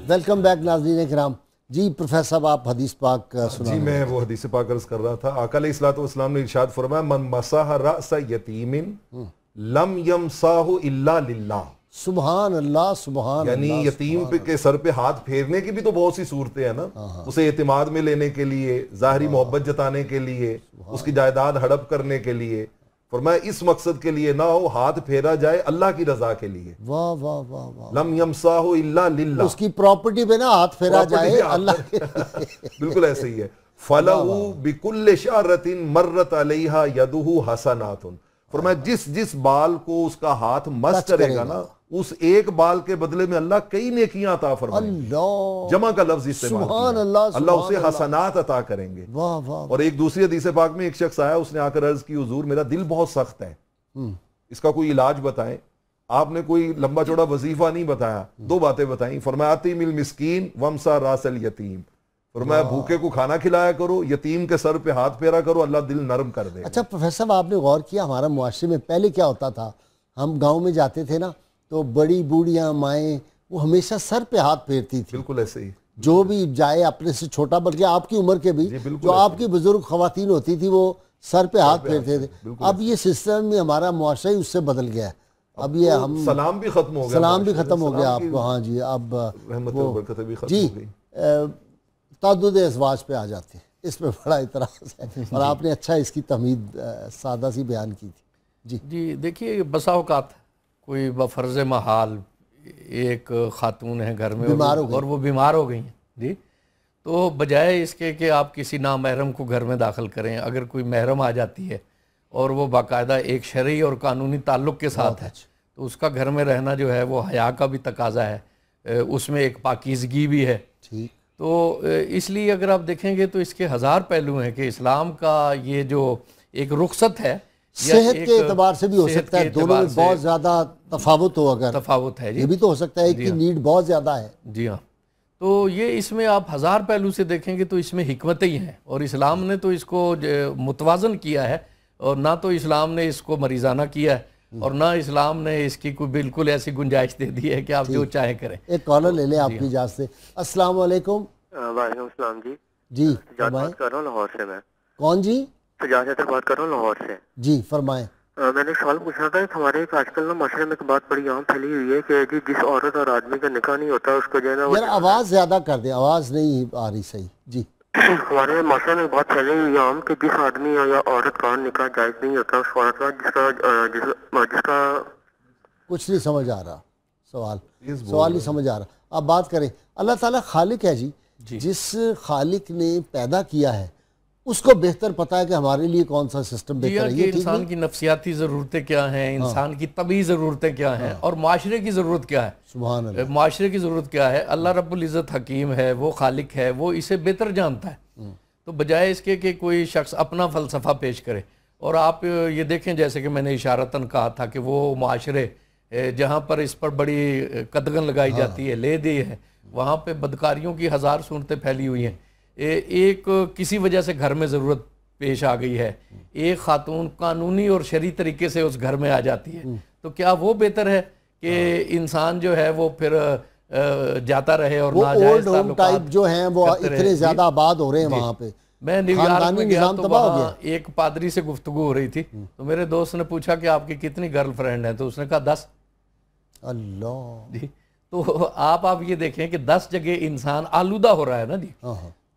ویلکم بیک ناظرین کرام. جی پروفیسر صاحب آپ حدیث پاک سنا. جی میں وہ حدیث پاک عرض کر رہا تھا. آقا علیہ الصلوۃ والسلام نے ارشاد فرمایا من مسح رأس یتیم لم یمسح الا للہ. سبحان اللہ سبحان اللہ. یعنی یتیم کے سر پہ ہاتھ پھیرنے کی بھی تو بہت سی صورتیں ہیں نا. اسے اعتماد میں لینے کے لیے, ظاہری محبت جتانے کے لیے, اس کی جائیداد ہڑپ کرنے کے لیے. فرمایا اس مقصد کے لیے نہ ہو, ہاتھ پھیرا جائے اللہ کی رضا کے لیے. واہ واہ واہ واہ. لم یمسح الا للہ. اس کی پراپرٹی پہ نا ہاتھ پھیرا جائے اللہ کے بالکل ایسے ہی ہے. فَلَهُ بِكُلِّ شَعْرَةٍ مَرَّتْ عَلَيْهَا يَدُهُ حَسَنَاتٌ. فرمایا جس بال کو اس کا ہاتھ مس کرے گا نا, اس ایک بال کے بدلے میں اللہ کئی نیکیاں عطا فرمائیں گے. اللہ جمع کا لفظ استعمال کیا. اللہ اسے حسنات عطا کریں گے. واہ واہ. اور ایک دوسری حدیث پاک میں ایک شخص آیا, اس نے آ کر عرض کی حضور میرا دل بہت سخت ہے, اس کا کوئی علاج بتائیں. آپ نے کوئی لمبا چوڑا وظیفہ نہیں بتایا, دو باتیں بتائیں. فرمایا اطعم المسکین وامسح راس الیتیم. فرمایا بھوکے کو کھانا کھلایا کرو, یتیم کے سر پہ ہاتھ پھیرا کرو, اللہ دل نرم کر دے. اچھا پروفیسر صاحب آپ نے غور کیا ہمارا معاشرے میں پہلے کیا ہوتا تھا؟ ہم گاؤں میں جاتے تھے نا تو بڑی بوڑھیاں مائیں وہ ہمیشہ سر پہ ہاتھ پھیرتی تھی. بالکل ایسے ہی. جو بھی جائے اپنے سے چھوٹا, بلکہ آپ کی عمر کے بھی جو آپ کی بزرگ خواتین ہوتی تھی وہ سر پہ ہاتھ پھیرتے تھے. اب یہ سسٹم میں ہمارا معاشرہ ہی اس سے بدل گیا ہے. اب یہ ہم سلام بھی ختم ہو گیا. سلام بھی ختم ہو گیا آپ کو. ہاں جی اب رحمت و برکتیں بھی ختم جی ہو گئی. تعدد ازواج پہ آ جاتے ہیں, اس پہ بڑا اعتراض ہے اور آپ نے اچھا اس کی تمہید سادہ سی بیان کی تھی. جی دیکھیے بسا اوقات کوئی بفرض محال ایک خاتون ہے گھر میں اور وہ بیمار ہو گئی ہیں جی, تو بجائے اس کے کہ آپ کسی نامحرم کو گھر میں داخل کریں, اگر کوئی محرم آ جاتی ہے اور وہ باقاعدہ ایک شرعی اور قانونی تعلق کے ساتھ ہے تو اس کا گھر میں رہنا جو ہے وہ حیا کا بھی تقاضا ہے, اس میں ایک پاکیزگی بھی ہے. تو اس لیے اگر آپ دیکھیں گے تو اس کے ہزار پہلو ہیں کہ اسلام کا یہ جو ایک رخصت ہے صحت کے اعتبار سے بھی ہو سکتا ہے, دونوں میں بہت زیادہ تفاوت ہو, اگر تفاوت ہے یہ بھی تو ہو سکتا ہے کہ نیڈ بہت زیادہ ہے. جی ہاں, تو یہ اس میں آپ ہزار پہلو سے دیکھیں گے تو اس میں حکمتیں ہی ہیں, اور اسلام نے تو اس کو متوازن کیا ہے, اور نہ تو اسلام نے اس کو مریضانہ کیا ہے اور نہ اسلام نے اس کی کوئی بالکل ایسی گنجائش دے دی ہے کہ آپ جو چاہیں کریں. ایک کالر لے لیں آپ کی اجازت سے. السلام علیکم. وعلیکم السلام. جی سجاد بات کر رہا ہوں لاہور سے. میں کون جی؟ سجاد بات کر رہا ہوں لاہور سے. جی فرمائیں. میں نے سوال پوچھنا تھا کہ ہمارے آج کل نا معاشرے میں ایک بات بڑی عام پھیلی ہوئی ہے کہ جس عورت اور آدمی کا نکاح نہیں ہوتا اس کو جو ہے نا یار آواز زیادہ کر دیں, آواز نہیں آ رہی صحیح. جی ہمارے معاشرے میں بات پھیلی ہوئی ہے عام کہ جس آدمی یا عورت کا نکاح جائز نہیں ہوتا اس عورت کا جس کا کچھ نہیں سمجھ آ رہا سوال نہیں سمجھ آ رہا. آپ بات کریں. اللہ تعالیٰ خالق ہے جی, جس خالق نے پیدا کیا ہے اس کو بہتر پتا ہے کہ ہمارے لیے کون سا سسٹم بہتر ہے. کہ انسان کی نفسیاتی ضرورتیں کیا ہیں, انسان کی طبعی ضرورتیں کیا ہیں, اور معاشرے کی ضرورت کیا ہے. سبحان اللہ. معاشرے کی ضرورت کیا ہے. اللہ رب العزت حکیم ہے, وہ خالق ہے, وہ اسے بہتر جانتا ہے. تو بجائے اس کے کہ کوئی شخص اپنا فلسفہ پیش کرے, اور آپ یہ دیکھیں جیسے کہ میں نے اشارتاً کہا تھا کہ وہ معاشرے جہاں پر اس پر بڑی قدغن لگائی جاتی ہے, لے دی ہے, وہاں پہ بدکاریوں کی ہزار صورتیں پھیلی ہوئی ہیں. ایک کسی وجہ سے گھر میں ضرورت پیش آ گئی ہے, ایک خاتون قانونی اور شرعی طریقے سے اس گھر میں آ جاتی ہے, تو کیا وہ بہتر ہے کہ انسان جو ہے وہ پھر جاتا رہے اور ناجائز تعلقات جو ہیں وہ اتنے زیادہ آباد ہو رہے ہیں وہاں پہ, میں نیو یارک خاندانی میں گیا نظام تو تباہ ہو وہاں گیا۔ ایک پادری سے گفتگو ہو رہی تھی، تو میرے دوست نے پوچھا کہ آپ کی کتنی گرل فرینڈ ہیں، تو اس نے کہا 10۔ اللہ، جی تو آپ یہ دیکھیں کہ 10 جگہ انسان آلودہ ہو رہا ہے نا جی۔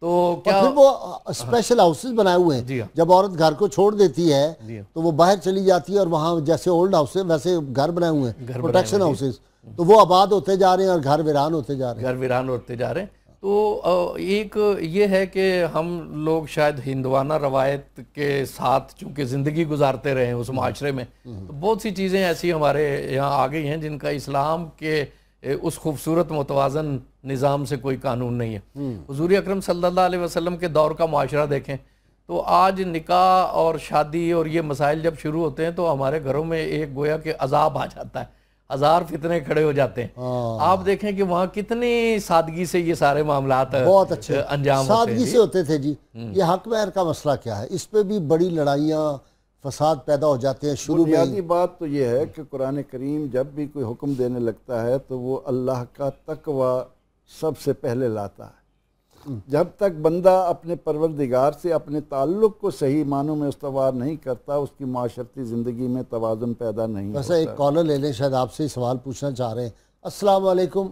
تو کیا اور پھر وہ اسپیشل ہاؤسز بنائے ہوئے جی ہیں، ہاں، جب عورت گھر کو چھوڑ دیتی ہے جی ہاں، تو وہ باہر چلی جاتی ہے، اور وہاں جیسے اولڈ ہاؤس ہے ویسے گھر بنائے ہوئے ہیں، گھر بنائے پروٹیکشن ہوئے ہاؤسز، تو وہ آباد ہوتے جا رہے ہیں اور گھر ویران ہوتے جا رہے ہیں۔ گھر ویران ہوتے جا رہے ہیں۔ تو ایک یہ ہے کہ ہم لوگ شاید ہندوانہ روایت کے ساتھ چونکہ زندگی گزارتے رہے ہیں اس معاشرے میں، تو بہت سی چیزیں ایسی ہمارے یہاں آ گئی ہیں جن کا اسلام کے اس خوبصورت متوازن نظام سے کوئی قانون نہیں ہے۔ حضور اکرم صلی اللہ علیہ وسلم کے دور کا معاشرہ دیکھیں تو آج نکاح اور شادی اور یہ مسائل جب شروع ہوتے ہیں تو ہمارے گھروں میں ایک گویا کہ عذاب آ جاتا ہے، ہزار فتنے کھڑے ہو جاتے ہیں۔ آپ دیکھیں کہ وہاں کتنی سادگی سے یہ سارے معاملات بہت اچھے انجام ہوتے سادگی ہیں۔ سے ہوتے تھے جی۔ یہ حق مہر کا مسئلہ کیا ہے؟ اس پہ بھی بڑی لڑائیاں فساد پیدا ہو جاتے ہیں شروع میں بنیادی بات تو یہ ہے کہ قرآن کریم جب بھی کوئی حکم دینے لگتا ہے تو وہ اللہ کا تقوی سب سے پہلے لاتا ہے۔ جب تک بندہ اپنے پروردگار سے اپنے تعلق کو صحیح معنوں میں استوار نہیں کرتا، اس کی معاشرتی زندگی میں توازن پیدا نہیں ہوتا۔ ویسے ایک کالر لے لیں، شاید آپ سے سوال پوچھنا چاہ رہے ہیں۔ السلام علیکم۔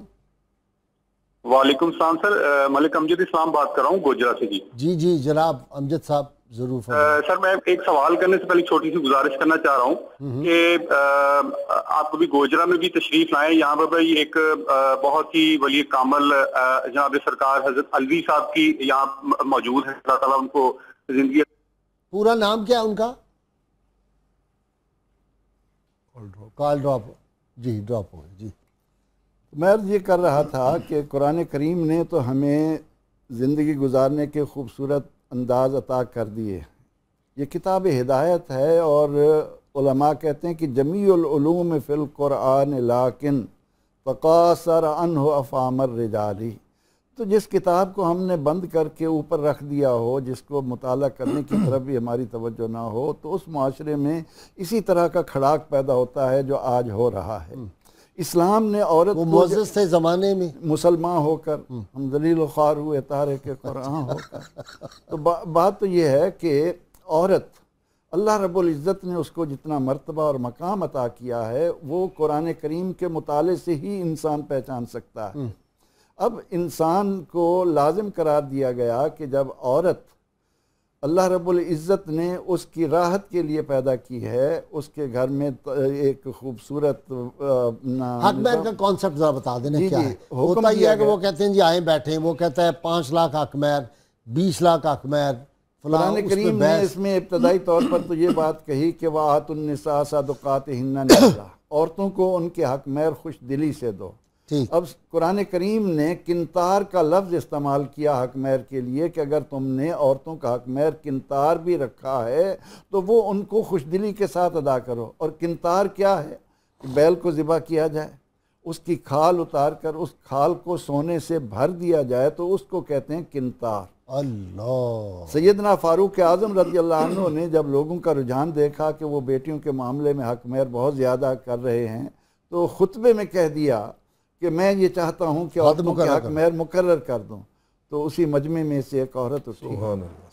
وعلیکم السلام سر، ملک امجد اسلام بات کر رہا ہوں گوجرا سے۔ جی جی جناب امجد صاحب ضرور فرمائیں۔ سر میں ایک سوال کرنے سے پہلے چھوٹی سی گزارش کرنا چاہ رہا ہوں کہ آپ کبھی گوجرا میں بھی تشریف لائیں، یہاں پر بھی ایک بہت ہی ولی کامل جناب سرکار حضرت علوی صاحب کی یہاں موجود ہے، اللہ تعالیٰ ان کو زندگی۔ پورا نام کیا ان کا؟ کال ڈراپ، جی ڈراپ ہو گئی جی۔ میں عرض یہ کر رہا تھا کہ قرآن کریم نے تو ہمیں زندگی گزارنے کے خوبصورت انداز عطا کر دیے۔ یہ کتاب ہدایت ہے، اور علماء کہتے ہیں کہ جمیع العلوم فی القرآن لیکن تقاصر عنہ افہام الرجال۔ تو جس کتاب کو ہم نے بند کر کے اوپر رکھ دیا ہو، جس کو مطالعہ کرنے کی طرف بھی ہماری توجہ نہ ہو، تو اس معاشرے میں اسی طرح کا کھڑاک پیدا ہوتا ہے جو آج ہو رہا ہے۔ اسلام نے عورت وہ کو معزز تھے زمانے میں، مسلمان ہو کر، ہم ذلیل و خوار ہوئے تارک قرآن ہو کر۔ تو بات تو یہ ہے کہ عورت اللہ رب العزت نے اس کو جتنا مرتبہ اور مقام عطا کیا ہے وہ قرآن کریم کے مطالعے سے ہی انسان پہچان سکتا ہے۔ اب انسان کو لازم قرار دیا گیا کہ جب عورت اللہ رب العزت نے اس کی راحت کے لیے پیدا کی ہے، اس کے گھر میں ایک خوبصورت حق مہر کا کانسیپٹ ذرا بتا دینا کیا ہے؟ حکم ہوتا یہ دیا ہے کہ وہ گیا۔ کہتے ہیں جی آئیں بیٹھیں، وہ کہتا ہے 5 لاکھ حق مہر، 20 لاکھ حق مہر، قرآن کریم نے اس میں ابتدائی طور پر تو یہ بات کہی کہ وَآتُوا النِّسَاءَ صَدُقَاتِهِنَّ نِحْلَةً، عورتوں کو ان کے حق مہر خوش دلی سے دو۔ اب قرآن کریم نے کنتار کا لفظ استعمال کیا حق مہر کے لیے کہ اگر تم نے عورتوں کا حق مہر کنتار بھی رکھا ہے تو وہ ان کو خوش دلی کے ساتھ ادا کرو۔ اور کنتار کیا ہے؟ بیل کو ذبح کیا جائے، اس کی کھال اتار کر اس کھال کو سونے سے بھر دیا جائے تو اس کو کہتے ہیں کنتار۔ اللہ، سیدنا فاروق اعظم رضی اللہ عنہ نے جب لوگوں کا رجحان دیکھا کہ وہ بیٹیوں کے معاملے میں حق مہر بہت زیادہ کر رہے ہیں تو خطبے میں کہہ دیا کہ میں یہ چاہتا ہوں کہ عورتوں کے حق مہر مقرر کر دوں۔ تو اسی مجمع میں سے ایک عورت اٹھی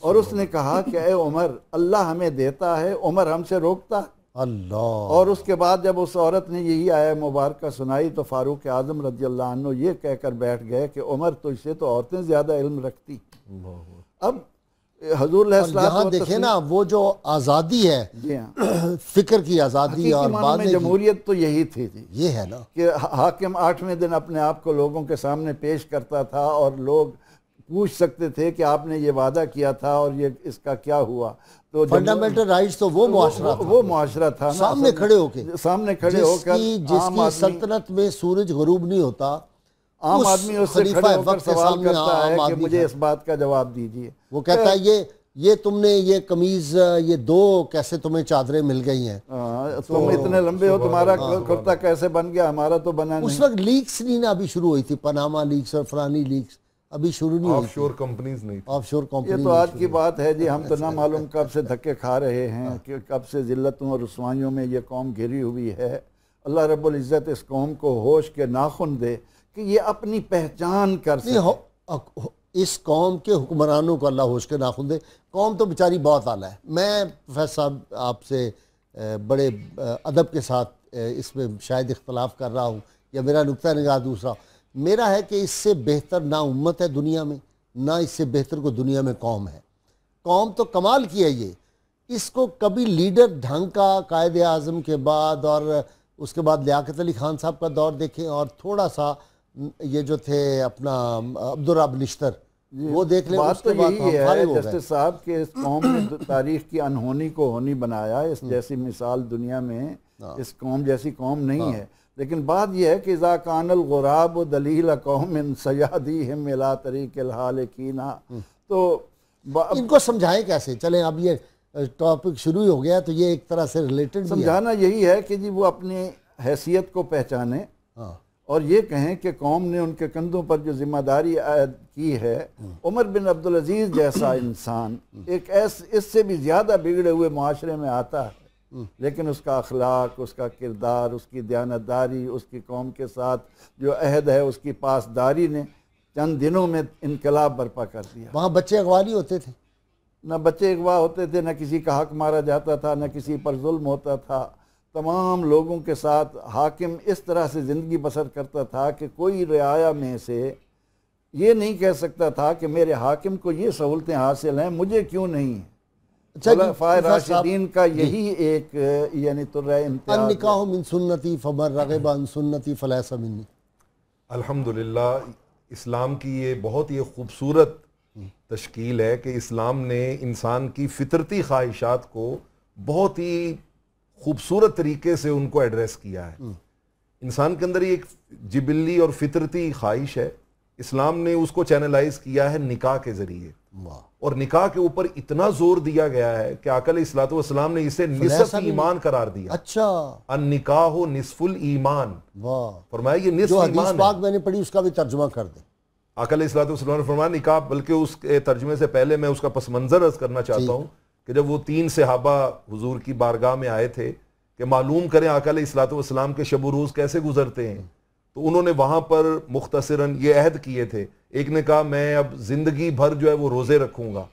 اور اس نے کہا کہ اے عمر، اللہ ہمیں دیتا ہے، عمر ہم سے روکتا ہے۔ اللہ، اور اس کے بعد جب اس عورت نے یہی آیہ مبارکہ سنائی تو فاروق اعظم رضی اللہ عنہ یہ کہہ کر بیٹھ گئے کہ عمر تجھ سے تو عورتیں زیادہ علم رکھتی۔ اب حضور علیہ السلام یہاں دیکھیں نا وہ جو آزادی ہے، جی ہاں، فکر کی آزادی اور معنوں بعد میں میں جمہوریت تو یہی تھی جی، یہ ہے نا کہ حاکم 8ویں دن اپنے آپ کو لوگوں کے سامنے پیش کرتا تھا اور لوگ پوچھ سکتے تھے کہ آپ نے یہ وعدہ کیا تھا اور یہ اس کا کیا ہوا۔ تو فنڈامنٹل رائٹس تو وہ معاشرہ تھا، وہ معاشرہ تھا نا، سامنے کھڑے ہو کے، سامنے کھڑے ہو کر جس کی سلطنت میں سورج غروب نہیں ہوتا، عام آدمی اس سے کھڑے ہو کر سوال کرتا ہے کہ مجھے اس بات کا جواب دیجیے۔ وہ کہتا ہے یہ تم نے یہ قمیض، یہ 2 کیسے تمہیں چادریں مل گئی ہیں؟ تم اتنے لمبے ہو، تمہارا کرتا کیسے بن گیا، ہمارا تو بنا نہیں۔ اس وقت لیکس نہیں نا ابھی شروع ہوئی تھی، پاناما لیکس اور فلانی لیکس ابھی شروع نہیں ہوئی، آف شور کمپنیز نہیں، آف شور کمپنی۔ یہ تو آج کی بات ہے جی، ہم تو نہ معلوم کب سے دھکے کھا رہے ہیں کہ کب سے ذلتوں اور رسوائیوں میں یہ قوم گھری ہوئی ہے۔ اللہ رب العزت اس قوم کو ہوش کے ناخن دے کہ یہ اپنی پہچان کر سکے۔ اس قوم کے حکمرانوں کو اللہ ہوش کے ناخن دے. قوم تو بیچاری بہت اعلیٰ ہے. میں پروفیسر صاحب آپ سے بڑے ادب کے ساتھ اس میں شاید اختلاف کر رہا ہوں یا میرا نقطہ نگاہ دوسرا. میرا ہے کہ اس سے بہتر نہ امت ہے دنیا میں، نہ اس سے بہتر کو دنیا میں قوم ہے. قوم تو کمال کی ہے یہ. اس کو کبھی لیڈر ڈھنگ کا قائد اعظم کے بعد اور اس کے بعد لیاقت علی خان صاحب کا دور دیکھیں اور تھوڑا سا یہ جو تھے اپنا عبدالرب نشتر وہ دیکھ لیں. بات تو یہی ہے جسٹس صاحب کہ اس قوم نے تاریخ کی انہونی کو ہونی بنایا. اس جیسی مثال دنیا میں اس قوم جیسی قوم نہیں ہے. لیکن بات یہ ہے کہ اذا کان الغراب دلیل قوم سیادیہم الی طریق الحالکین. تو ان کو سمجھائیں کیسے؟ چلیں اب یہ ٹاپک شروع ہو گیا تو یہ ایک طرح سے ریلیٹڈ بھی ہے. سمجھانا یہی ہے کہ جی وہ اپنی حیثیت کو پہچانیں اور یہ کہیں کہ قوم نے ان کے کندھوں پر جو ذمہ داری عائد کی ہے. عمر بن عبدالعزیز جیسا انسان ایک اس سے بھی زیادہ بگڑے ہوئے معاشرے میں آتا ہے، لیکن اس کا اخلاق، اس کا کردار، اس کی دیانتداری، اس کی قوم کے ساتھ جو عہد ہے، اس کی پاسداری نے چند دنوں میں انقلاب برپا کر دیا. وہاں بچے اغوا نہیں ہوتے تھے؟ نہ بچے اغوا ہوتے تھے، نہ کسی کا حق مارا جاتا تھا، نہ کسی پر ظلم ہوتا تھا. تمام لوگوں کے ساتھ حاکم اس طرح سے زندگی بسر کرتا تھا کہ کوئی رعایا میں سے یہ نہیں کہہ سکتا تھا کہ میرے حاکم کو یہ سہولتیں حاصل ہیں، مجھے کیوں نہیں ہیں. خلفائے راشدین کا یہی ایک یعنی طرح امتیاز. النکاح من سنتی فمن رغب عن سنتی فلیس منی. الحمدللہ اسلام کی یہ بہت ہی خوبصورت تشکیل ہے کہ اسلام نے انسان کی فطرتی خواہشات کو بہت ہی خوبصورت طریقے سے ان کو ایڈریس کیا ہے. انسان کے اندر ایک جبلی اور فطرتی خواہش ہے، اسلام نے اس کو چینلائز کیا ہے نکاح کے ذریعے. اور نکاح کے اوپر اتنا زور دیا گیا ہے کہ آقا علیہ الصلوۃ والسلام نے اسے نصف ایمان قرار دیا. اچھا، النکاح نصف الایمان. فرمایا یہ نصف جو ایمان حدیث پاک میں نے پڑھی اس کا بھی ترجمہ کر دیں. آقا علیہ الصلوۃ والسلام نے فرمایا نکاح، بلکہ اس کے ترجمے سے پہلے میں اس کا پس منظر عرض کرنا چاہتا ہوں کہ جب وہ 3 صحابہ حضور کی بارگاہ میں آئے تھے کہ معلوم کریں آقا علیہ الصلوۃ والسلام کے شب و روز کیسے گزرتے ہیں، تو انہوں نے وہاں پر مختصراً یہ عہد کیے تھے. ایک نے کہا میں اب زندگی بھر جو ہے وہ روزے رکھوں گا،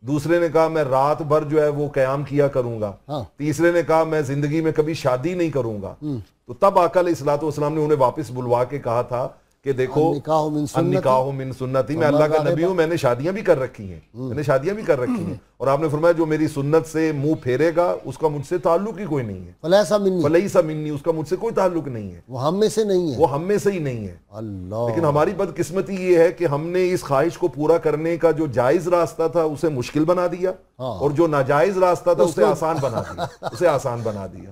دوسرے نے کہا میں رات بھر جو ہے وہ قیام کیا کروں گا، تیسرے نے کہا میں زندگی میں کبھی شادی نہیں کروں گا. تو تب آقا علیہ الصلوۃ والسلام نے انہیں واپس بلوا کے کہا تھا کہ دیکھو النکاح من سنتی، میں اللہ کا نبی ہوں، میں نے شادیاں بھی کر رکھی ہیں، اور آپ نے فرمایا جو میری سنت سے منہ پھیرے گا اس کا مجھ سے تعلق ہی کوئی نہیں ہے. فلیس منی، اس کا مجھ سے کوئی تعلق نہیں ہے، وہ ہم میں سے نہیں ہے، وہ ہم میں سے ہی نہیں ہے. اللہ. لیکن ہماری بدقسمتی یہ ہے کہ ہم نے اس خواہش کو پورا کرنے کا جو جائز راستہ تھا اسے مشکل بنا دیا، اور جو ناجائز راستہ تھا اسے آسان بنا دیا.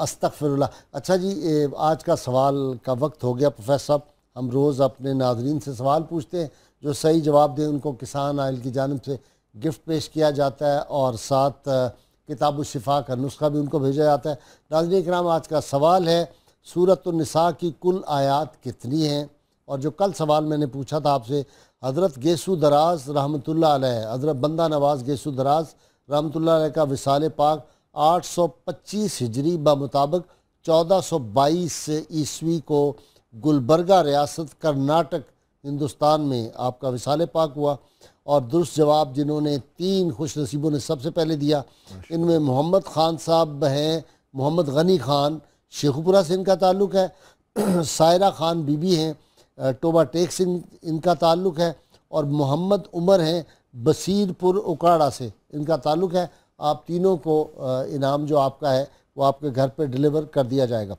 استغفر اللہ. اچھا جی، آج کا سوال کا وقت ہو گیا. پروفیسر صاحب، ہم روز اپنے ناظرین سے سوال پوچھتے ہیں، جو صحیح جواب دیں ان کو کسان آئل کی جانب سے گفٹ پیش کیا جاتا ہے اور ساتھ کتاب الشفا کا نسخہ بھی ان کو بھیجا جاتا ہے. ناظرین کرام، آج کا سوال ہے سورۃ النساء کی کل آیات کتنی ہیں؟ اور جو کل سوال میں نے پوچھا تھا آپ سے، حضرت گیسو دراز رحمۃ اللہ علیہ، حضرت بندہ نواز گیسو دراز رحمۃ اللہ علیہ کا وصال پاک 825 ہجری بمطابق 1422 عیسوی کو گلبرگہ ریاست کرناٹک ہندوستان میں آپ کا وصال پاک ہوا. اور درست جواب جنہوں نے 3 خوش نصیبوں نے سب سے پہلے دیا، ان میں محمد خان صاحب ہیں، محمد غنی خان شیخوپورہ سے ان کا تعلق ہے، سائرہ خان بی بی ہیں ٹوبا ٹیک سے ان کا تعلق ہے، اور محمد عمر ہیں بصیر پور اکاڑا سے ان کا تعلق ہے. آپ تینوں کو انعام جو آپ کا ہے وہ آپ کے گھر پہ ڈلیور کر دیا جائے گا.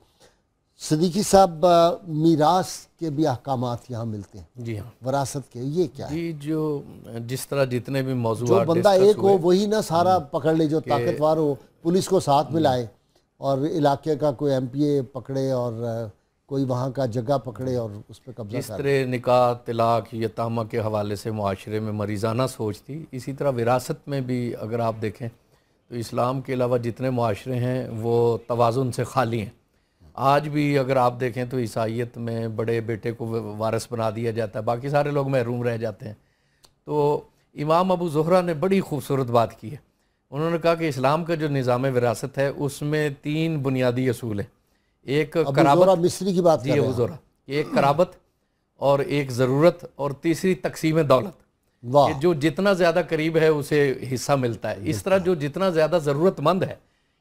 صدیقی صاحب، میراث کے بھی احکامات یہاں ملتے ہیں. جی ہاں، وراثت کے یہ کیا ہے؟ جی، جو جس طرح جتنے بھی جو موضوعات بندہ ایک ہو وہی نہ سارا پکڑ لے، جو طاقتور ہو پولیس کو ساتھ ملائے اور علاقے کا کوئی ایم پی اے پکڑے اور کوئی وہاں کا جگہ پکڑے اور اس پہ قبضہ جس طرح نکاح، طلاق، یتامہ کے حوالے سے معاشرے میں مریضانہ سوچ تھی، اسی طرح وراثت میں بھی اگر آپ دیکھیں تو اسلام کے علاوہ جتنے معاشرے ہیں وہ توازن سے خالی ہیں. آج بھی اگر آپ دیکھیں تو عیسائیت میں بڑے بیٹے کو وارث بنا دیا جاتا ہے، باقی سارے لوگ محروم رہ جاتے ہیں. تو امام ابو زہرہ نے بڑی خوبصورت بات کی ہے. انہوں نے کہا کہ اسلام کا جو نظام وراثت ہے اس میں 3 بنیادی اصول ہیں. ایک قرابت، مصری کی بات جی ابو زہرہ، ایک قرابت اور ایک ضرورت اور تیسری تقسیم دولت. کہ جو جتنا زیادہ قریب ہے اسے حصہ ملتا ہے، اس طرح جو جتنا زیادہ ضرورت مند ہے،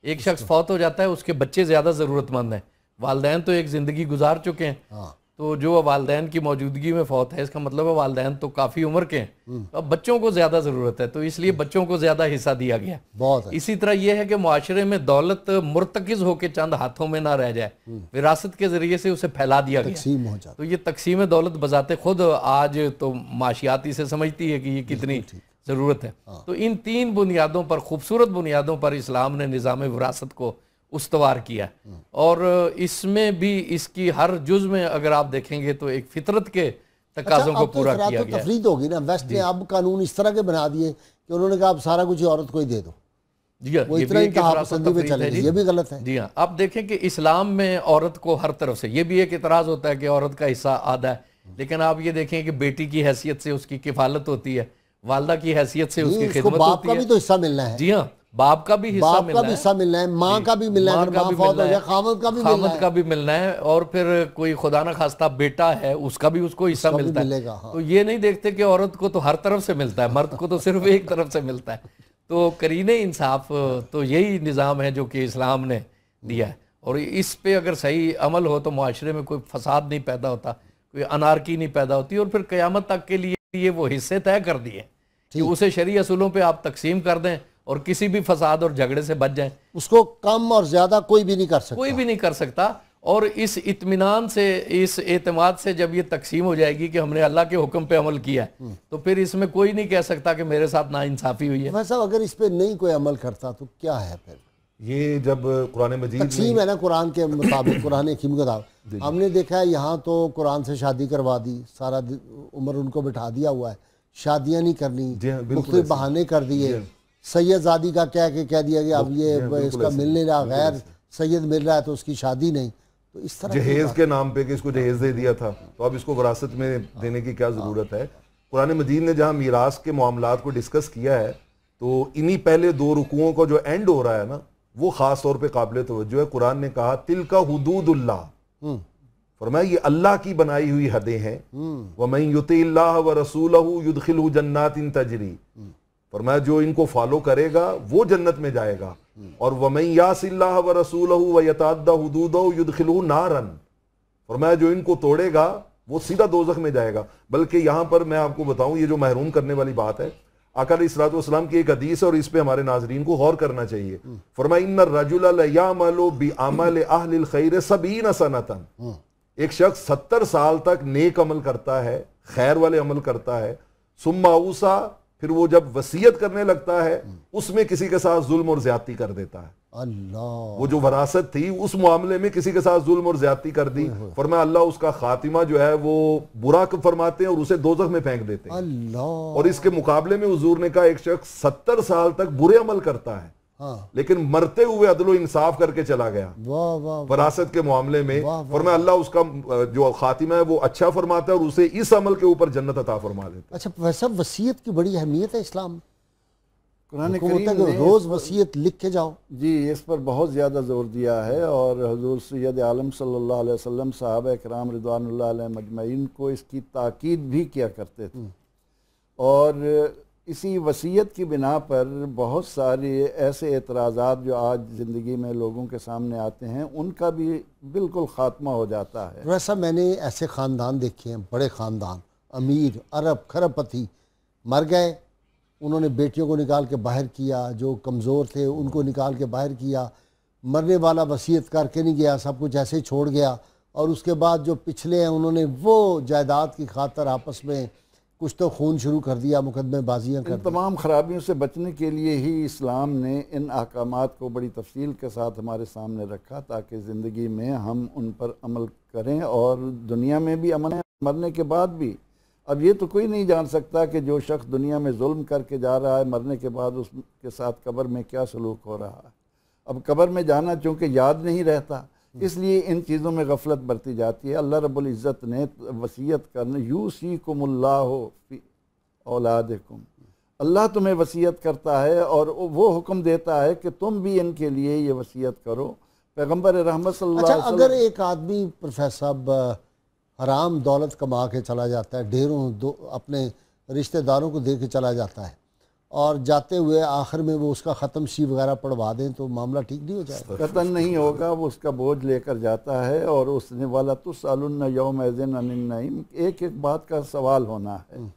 ایک شخص فوت ہو جاتا ہے اس کے بچے زیادہ ضرورت مند ہیں، والدین تو ایک زندگی گزار چکے ہیں، تو جو والدین کی موجودگی میں فوت ہے اس کا مطلب ہے والدین تو کافی عمر کے ہیں، اب بچوں کو زیادہ ضرورت ہے، تو اس لیے بچوں کو زیادہ حصہ دیا گیا۔ اسی طرح یہ ہے کہ معاشرے میں دولت مرتکز ہو کے چند ہاتھوں میں نہ رہ جائے، وراثت کے ذریعے سے اسے پھیلا دیا گیا، تو یہ تقسیم دولت بذات خود آج تو معاشیاتی سے سمجھتی ہے کہ یہ کتنی ضرورت ہے۔ تو ان تین بنیادوں پر، خوبصورت بنیادوں پر اسلام نے نظام وراثت کو استوار کیا، اور اس میں بھی اس کی ہر جز میں اگر آپ دیکھیں گے تو ایک فطرت کے تقاضوں کو پورا کیا گیا ہے۔ تفرید ہوگی نا، ویسٹ نے اب قانون اس طرح کے بنا دیے کہ انہوں نے کہا اب سارا کچھ عورت کو ہی دے دو، جی ہاں، وہ اتنا انتہا پسندی میں چلے گی، یہ بھی غلط ہے۔ جی ہاں، آپ دیکھیں کہ اسلام میں عورت کو ہر طرف سے، یہ بھی ایک اعتراض ہوتا ہے کہ عورت کا حصہ آدھا ہے، لیکن آپ یہ دیکھیں کہ بیٹی کی حیثیت سے اس کی کفالت ہوتی ہے، والدہ کی حیثیت سے اس کی خدمت ہوتی ہے، باپ کا بھی تو حصہ ملنا ہے، جی ہاں، باپ کا بھی حصہ ملنا ہے، ماں کا بھی ملنا ہے، ماں فوت ہو جائے خامد کا بھی ملنا ہے، اور پھر کوئی خدا نہ خواستہ بیٹا ہے اس کا بھی اس کو حصہ ملتا ہے۔ تو یہ نہیں دیکھتے کہ عورت کو تو ہر طرف سے ملتا ہے، مرد کو تو صرف ایک طرف سے ملتا ہے۔ تو قرین انصاف تو یہی نظام ہے جو کہ اسلام نے دیا ہے، اور اس پہ اگر صحیح عمل ہو تو معاشرے میں کوئی فساد نہیں پیدا ہوتا، کوئی انارکی نہیں پیدا ہوتی، اور پھر قیامت تک کے لیے وہ حصے طے کر دیے کہ اسے شرعی اصولوں پہ آپ تقسیم کر دیں اور کسی بھی فساد اور جھگڑے سے بچ جائیں، اس کو کم اور زیادہ کوئی بھی نہیں کر سکتا، اور اس اطمینان سے، اس اعتماد سے جب یہ تقسیم ہو جائے گی کہ ہم نے اللہ کے حکم پہ عمل کیا ہے، تو پھر اس میں کوئی نہیں کہہ سکتا کہ میرے ساتھ ناانصافی ہوئی ہے۔ صاحب اگر اس پہ نہیں کوئی عمل کرتا تو کیا ہے پھر؟ یہ جب قرآن مجید تقسیم ہے نا قرآن کے مطابق، قرآن حکیم کے مطابق ہم نے دیکھا ہے یہاں تو قرآن سے شادی کروا دی، سارا عمر ان کو بٹھا دیا ہوا ہے، شادیاں نہیں کرنی، مختلف بہانے کر دیے، سید زادی کا کہہ دیا کہ اب یہ اس کا مل نہیں رہا، غیر سید مل رہا ہے تو اس کی شادی نہیں، تو اس طرح جہیز کے نام پہ کہ اس کو جہیز دے دیا تھا تو اب اس کو وراثت میں دینے کی کیا ضرورت ہے۔ قرآن مجید نے جہاں میراث کے معاملات کو ڈسکس کیا ہے تو انہی پہلے دو رکوعوں کو جو اینڈ ہو رہا ہے نا وہ خاص طور پہ قابل توجہ ہے۔ قرآن نے کہا تلک حدود اللہ، فرمایا یہ اللہ کی بنائی ہوئی حدیں ہیں، وَمَن يُطِعِ اللَّهَ وَرَسُولَهُ يُدْخِلْهُ جَنَّاتٍ تَجْرِي، فرمایا جو ان کو فالو کرے گا وہ جنت میں جائے گا، اور وَمَن يَعْصِ اللَّهَ وَرَسُولَهُ وَيَتَعَدَّ حُدُودَهُ يُدْخِلْهُ نَارًا، فرمایا جو ان کو توڑے گا وہ سیدھا دوزخ میں جائے گا۔ بلکہ یہاں پر میں آپ کو بتاؤں یہ جو محروم کرنے والی بات ہے، آقا علیہ الصلوۃ والسلام کی ایک حدیث ہے اور اس پہ ہمارے ناظرین کو غور کرنا چاہیے۔ فرمایا ان الرجل لیعمل بعمل اہل الخیر 70 سنة، ایک شخص 70 سال تک نیک عمل کرتا ہے، خیر والے عمل کرتا ہے، ثم اوصى، پھر وہ جب وصیت کرنے لگتا ہے اس میں کسی کے ساتھ ظلم اور زیادتی کر دیتا ہے، وہ جو وراثت تھی اس معاملے میں کسی کے ساتھ ظلم اور زیادتی کر دی، فرمایا اللہ اس کا خاتمہ جو ہے وہ برا فرماتے ہیں اور اسے دوزخ میں پھینک دیتے ہیں۔ اور اس کے مقابلے میں حضور نے کہا ایک شخص 70 سال تک برے عمل کرتا ہے لیکن مرتے ہوئے عدل و انصاف کر کے چلا گیا وراثت کے معاملے میں، فرمایا اللہ اس کا جو خاتمہ ہے وہ اچھا فرماتا ہے اور اسے اس عمل کے اوپر جنت عطا فرما دیتا ہے۔ اچھا ویسا وصیت کی بڑی اہمیت ہے اسلام میں، قرآن کریم نے روز وصیت لکھ کے جاؤ، جی اس پر بہت زیادہ زور دیا ہے، اور حضور سید عالم صلی اللہ علیہ وسلم صحابہ کرام رضوان اللہ علیہ مجمعین کو اس کی تاکید بھی کیا کرتے تھے، اور اسی وصیت کی بنا پر بہت سارے ایسے اعتراضات جو آج زندگی میں لوگوں کے سامنے آتے ہیں ان کا بھی بالکل خاتمہ ہو جاتا ہے۔ ویسا میں نے ایسے خاندان دیکھے ہیں، بڑے خاندان، امیر ارب کھرب پتی، مر گئے، انہوں نے بیٹیوں کو نکال کے باہر کیا، جو کمزور تھے ان کو نکال کے باہر کیا، مرنے والا وصیت کر کے نہیں گیا، سب کچھ ایسے ہی چھوڑ گیا، اور اس کے بعد جو پچھلے ہیں انہوں نے وہ جائیداد کی خاطر آپس میں کچھ تو خون شروع کر دیا، مقدمے بازیاں کر ان تمام خرابیوں سے بچنے کے لیے ہی اسلام نے ان احکامات کو بڑی تفصیل کے ساتھ ہمارے سامنے رکھا تاکہ زندگی میں ہم ان پر عمل کریں، اور دنیا میں بھی امن ہے، مرنے کے بعد بھی۔ اب یہ تو کوئی نہیں جان سکتا کہ جو شخص دنیا میں ظلم کر کے جا رہا ہے مرنے کے بعد اس کے ساتھ قبر میں کیا سلوک ہو رہا ہے۔ اب قبر میں جانا چونکہ یاد نہیں رہتا اس لیے ان چیزوں میں غفلت برتی جاتی ہے۔ اللہ رب العزت نے وصیت کرنے، یوصیکم اللہ فی اولادکم، اللہ تمہیں وصیت کرتا ہے اور وہ حکم دیتا ہے کہ تم بھی ان کے لیے یہ وصیت کرو۔ پیغمبر رحمت صلی اللہ علیہ وسلم، اگر ایک آدمی پروفیسر صاحب حرام دولت کما کے چلا جاتا ہے، ڈھیروں اپنے رشتہ داروں کو دے کے چلا جاتا ہے اور جاتے ہوئے آخر میں وہ اس کا ختم شی وغیرہ پڑھوا دیں تو معاملہ ٹھیک نہیں ہو جائے گا؟ قطن نہیں ہوگا، وہ اس کا بوجھ لے کر جاتا ہے، اور اس نے والا تسألن یومئذ عن النعیم، ایک ایک بات کا سوال ہونا ہے۔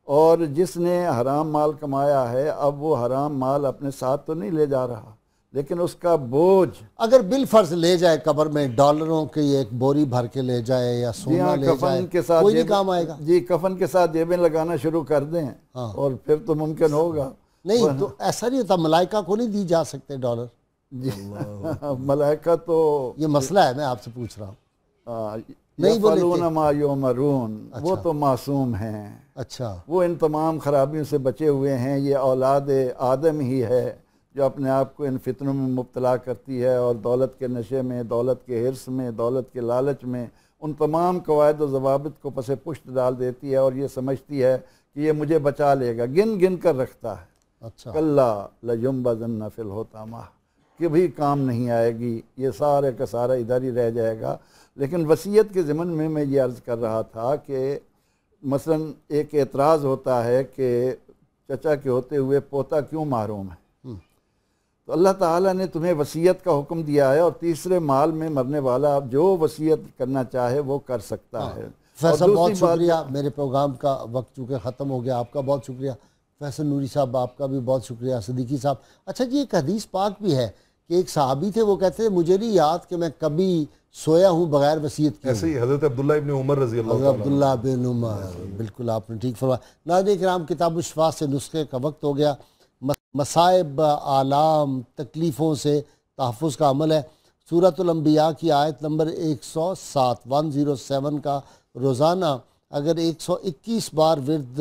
اور جس نے حرام مال کمایا ہے اب وہ حرام مال اپنے ساتھ تو نہیں لے جا رہا، لیکن اس کا بوجھ اگر بالفرض لے جائے قبر میں ڈالروں کی ایک بوری بھر کے لے جائے یا سونا لے جائے، کوئی نہیں کام آئے گا؟ جی، کفن کے ساتھ جیبیں لگانا شروع کر دیں اور پھر تو ممکن ہوگا۔ نہیں تو ایسا نہیں ہوتا، ملائکہ کو نہیں دی جا سکتے ڈالر؟ جی ملائکہ تو یہ مسئلہ ہے، میں آپ سے پوچھ رہا ہوں۔ یفعلون ما یؤمرون، وہ تو معصوم ہیں، اچھا، وہ ان تمام خرابیوں سے بچے ہوئے ہیں۔ یہ اولاد آدم ہی ہے جو اپنے آپ کو ان فتنوں میں مبتلا کرتی ہے اور دولت کے نشے میں، دولت کے حرص میں، دولت کے لالچ میں ان تمام قواعد و ضوابط کو پس پشت ڈال دیتی ہے اور یہ سمجھتی ہے کہ یہ مجھے بچا لے گا، گن گن کر رکھتا ہے۔ اچھا، کلا لیمبذن فی الحطامہ، کہ بھی کام نہیں آئے گی، یہ سارے کا سارا ادھر ہی رہ جائے گا۔ لیکن وصیت کے ضمن میں یہ عرض کر رہا تھا کہ مثلا ایک اعتراض ہوتا ہے کہ چچا کے ہوتے ہوئے پوتا کیوں محروم ہے؟ تو اللہ تعالیٰ نے تمہیں وصیت کا حکم دیا ہے، اور تیسرے مال میں مرنے والا جو وصیت کرنا چاہے وہ کر سکتا ہے۔ فیصل بہت شکریہ، میرے پروگرام کا وقت چونکہ ختم ہو گیا، آپ کا بہت شکریہ۔ فیصل نوری صاحب آپ کا بھی بہت شکریہ۔ صدیقی صاحب، اچھا جی، ایک حدیث پاک بھی ہے کہ ایک صحابی تھے، وہ کہتے ہیں مجھے نہیں یاد کہ میں کبھی سویا ہوں بغیر وصیت کیے۔ ایسے ہی حضرت عبداللہ ابن عمر رضی اللہ حضرت عبداللہ بن عمر، بالکل آپ نے ٹھیک فرمایا۔ ناظرین کرام، کتاب الشفاء سے نسخے کا وقت ہو گیا۔ مصائب، آلام، تکلیفوں سے تحفظ کا عمل ہے۔ سورۃ الانبیاء کی آیت نمبر 107 کا روزانہ اگر 121 بار ورد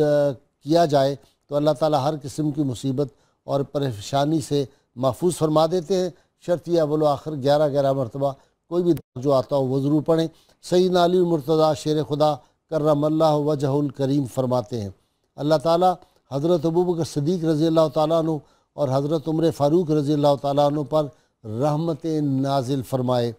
کیا جائے تو اللہ تعالیٰ ہر قسم کی مصیبت اور پریشانی سے محفوظ فرما دیتے ہیں۔ شرط یہ اول و آخر 11 مرتبہ کوئی بھی جو آتا ہو وہ ضرور پڑھیں۔ سیدنا علی المرتضیٰ شیر خدا کرم اللہ وجہ الکریم فرماتے ہیں، اللہ تعالیٰ حضرت ابوبکر صدیق رضی اللہ تعالیٰ عنہ اور حضرت عمر فاروق رضی اللہ تعالیٰ عنہ پر رحمت نازل فرمائے۔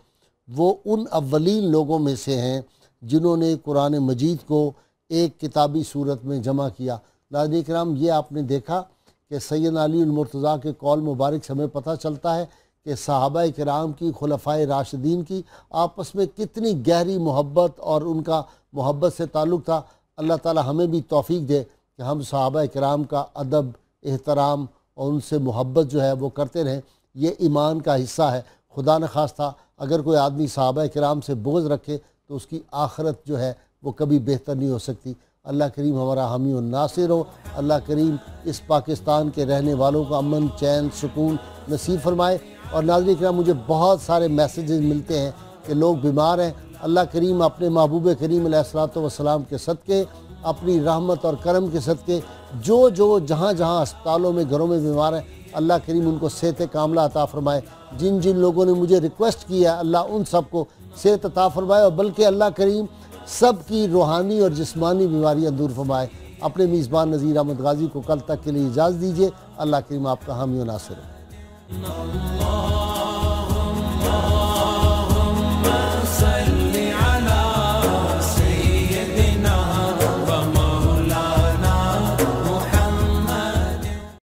وہ ان اولین لوگوں میں سے ہیں جنہوں نے قرآن مجید کو ایک کتابی صورت میں جمع کیا۔ ناظرین کرام، یہ آپ نے دیکھا کہ سیدنا علی المرتضیٰ کے قول مبارک سے ہمیں پتہ چلتا ہے کہ صحابہ کرام کی، خلفائے راشدین کی آپس میں کتنی گہری محبت اور ان کا محبت سے تعلق تھا۔ اللہ تعالی ہمیں بھی توفیق دے کہ ہم صحابہ کرام کا ادب، احترام اور ان سے محبت جو ہے وہ کرتے رہیں۔ یہ ایمان کا حصہ ہے۔ خدا نخواستہ اگر کوئی آدمی صحابہ کرام سے بغض رکھے تو اس کی آخرت جو ہے وہ کبھی بہتر نہیں ہو سکتی۔ اللہ کریم ہمارا حامی و ناصر ہو۔ اللہ کریم اس پاکستان کے رہنے والوں کو امن، چین، سکون نصیب فرمائے۔ اور ناظرین کرام، مجھے بہت سارے میسیجز ملتے ہیں کہ لوگ بیمار ہیں۔ اللہ کریم اپنے محبوب کریم علیہ الصلوۃ والسلام کے صدقے، اپنی رحمت اور کرم کے صدقے، جو جہاں ہسپتالوں میں، گھروں میں بیمار ہیں، اللہ کریم ان کو صحت کاملہ عطا فرمائے۔ جن لوگوں نے مجھے ریکویسٹ کی ہے، اللہ ان سب کو صحت عطا فرمائے، اور بلکہ اللہ کریم سب کی روحانی اور جسمانی بیماریاں دور فرمائے۔ اپنے میزبان نذیر احمد غازی کو کل تک کے لیے اجازت دیجیے۔ اللہ کریم آپ کا حامی و ناصر ہو۔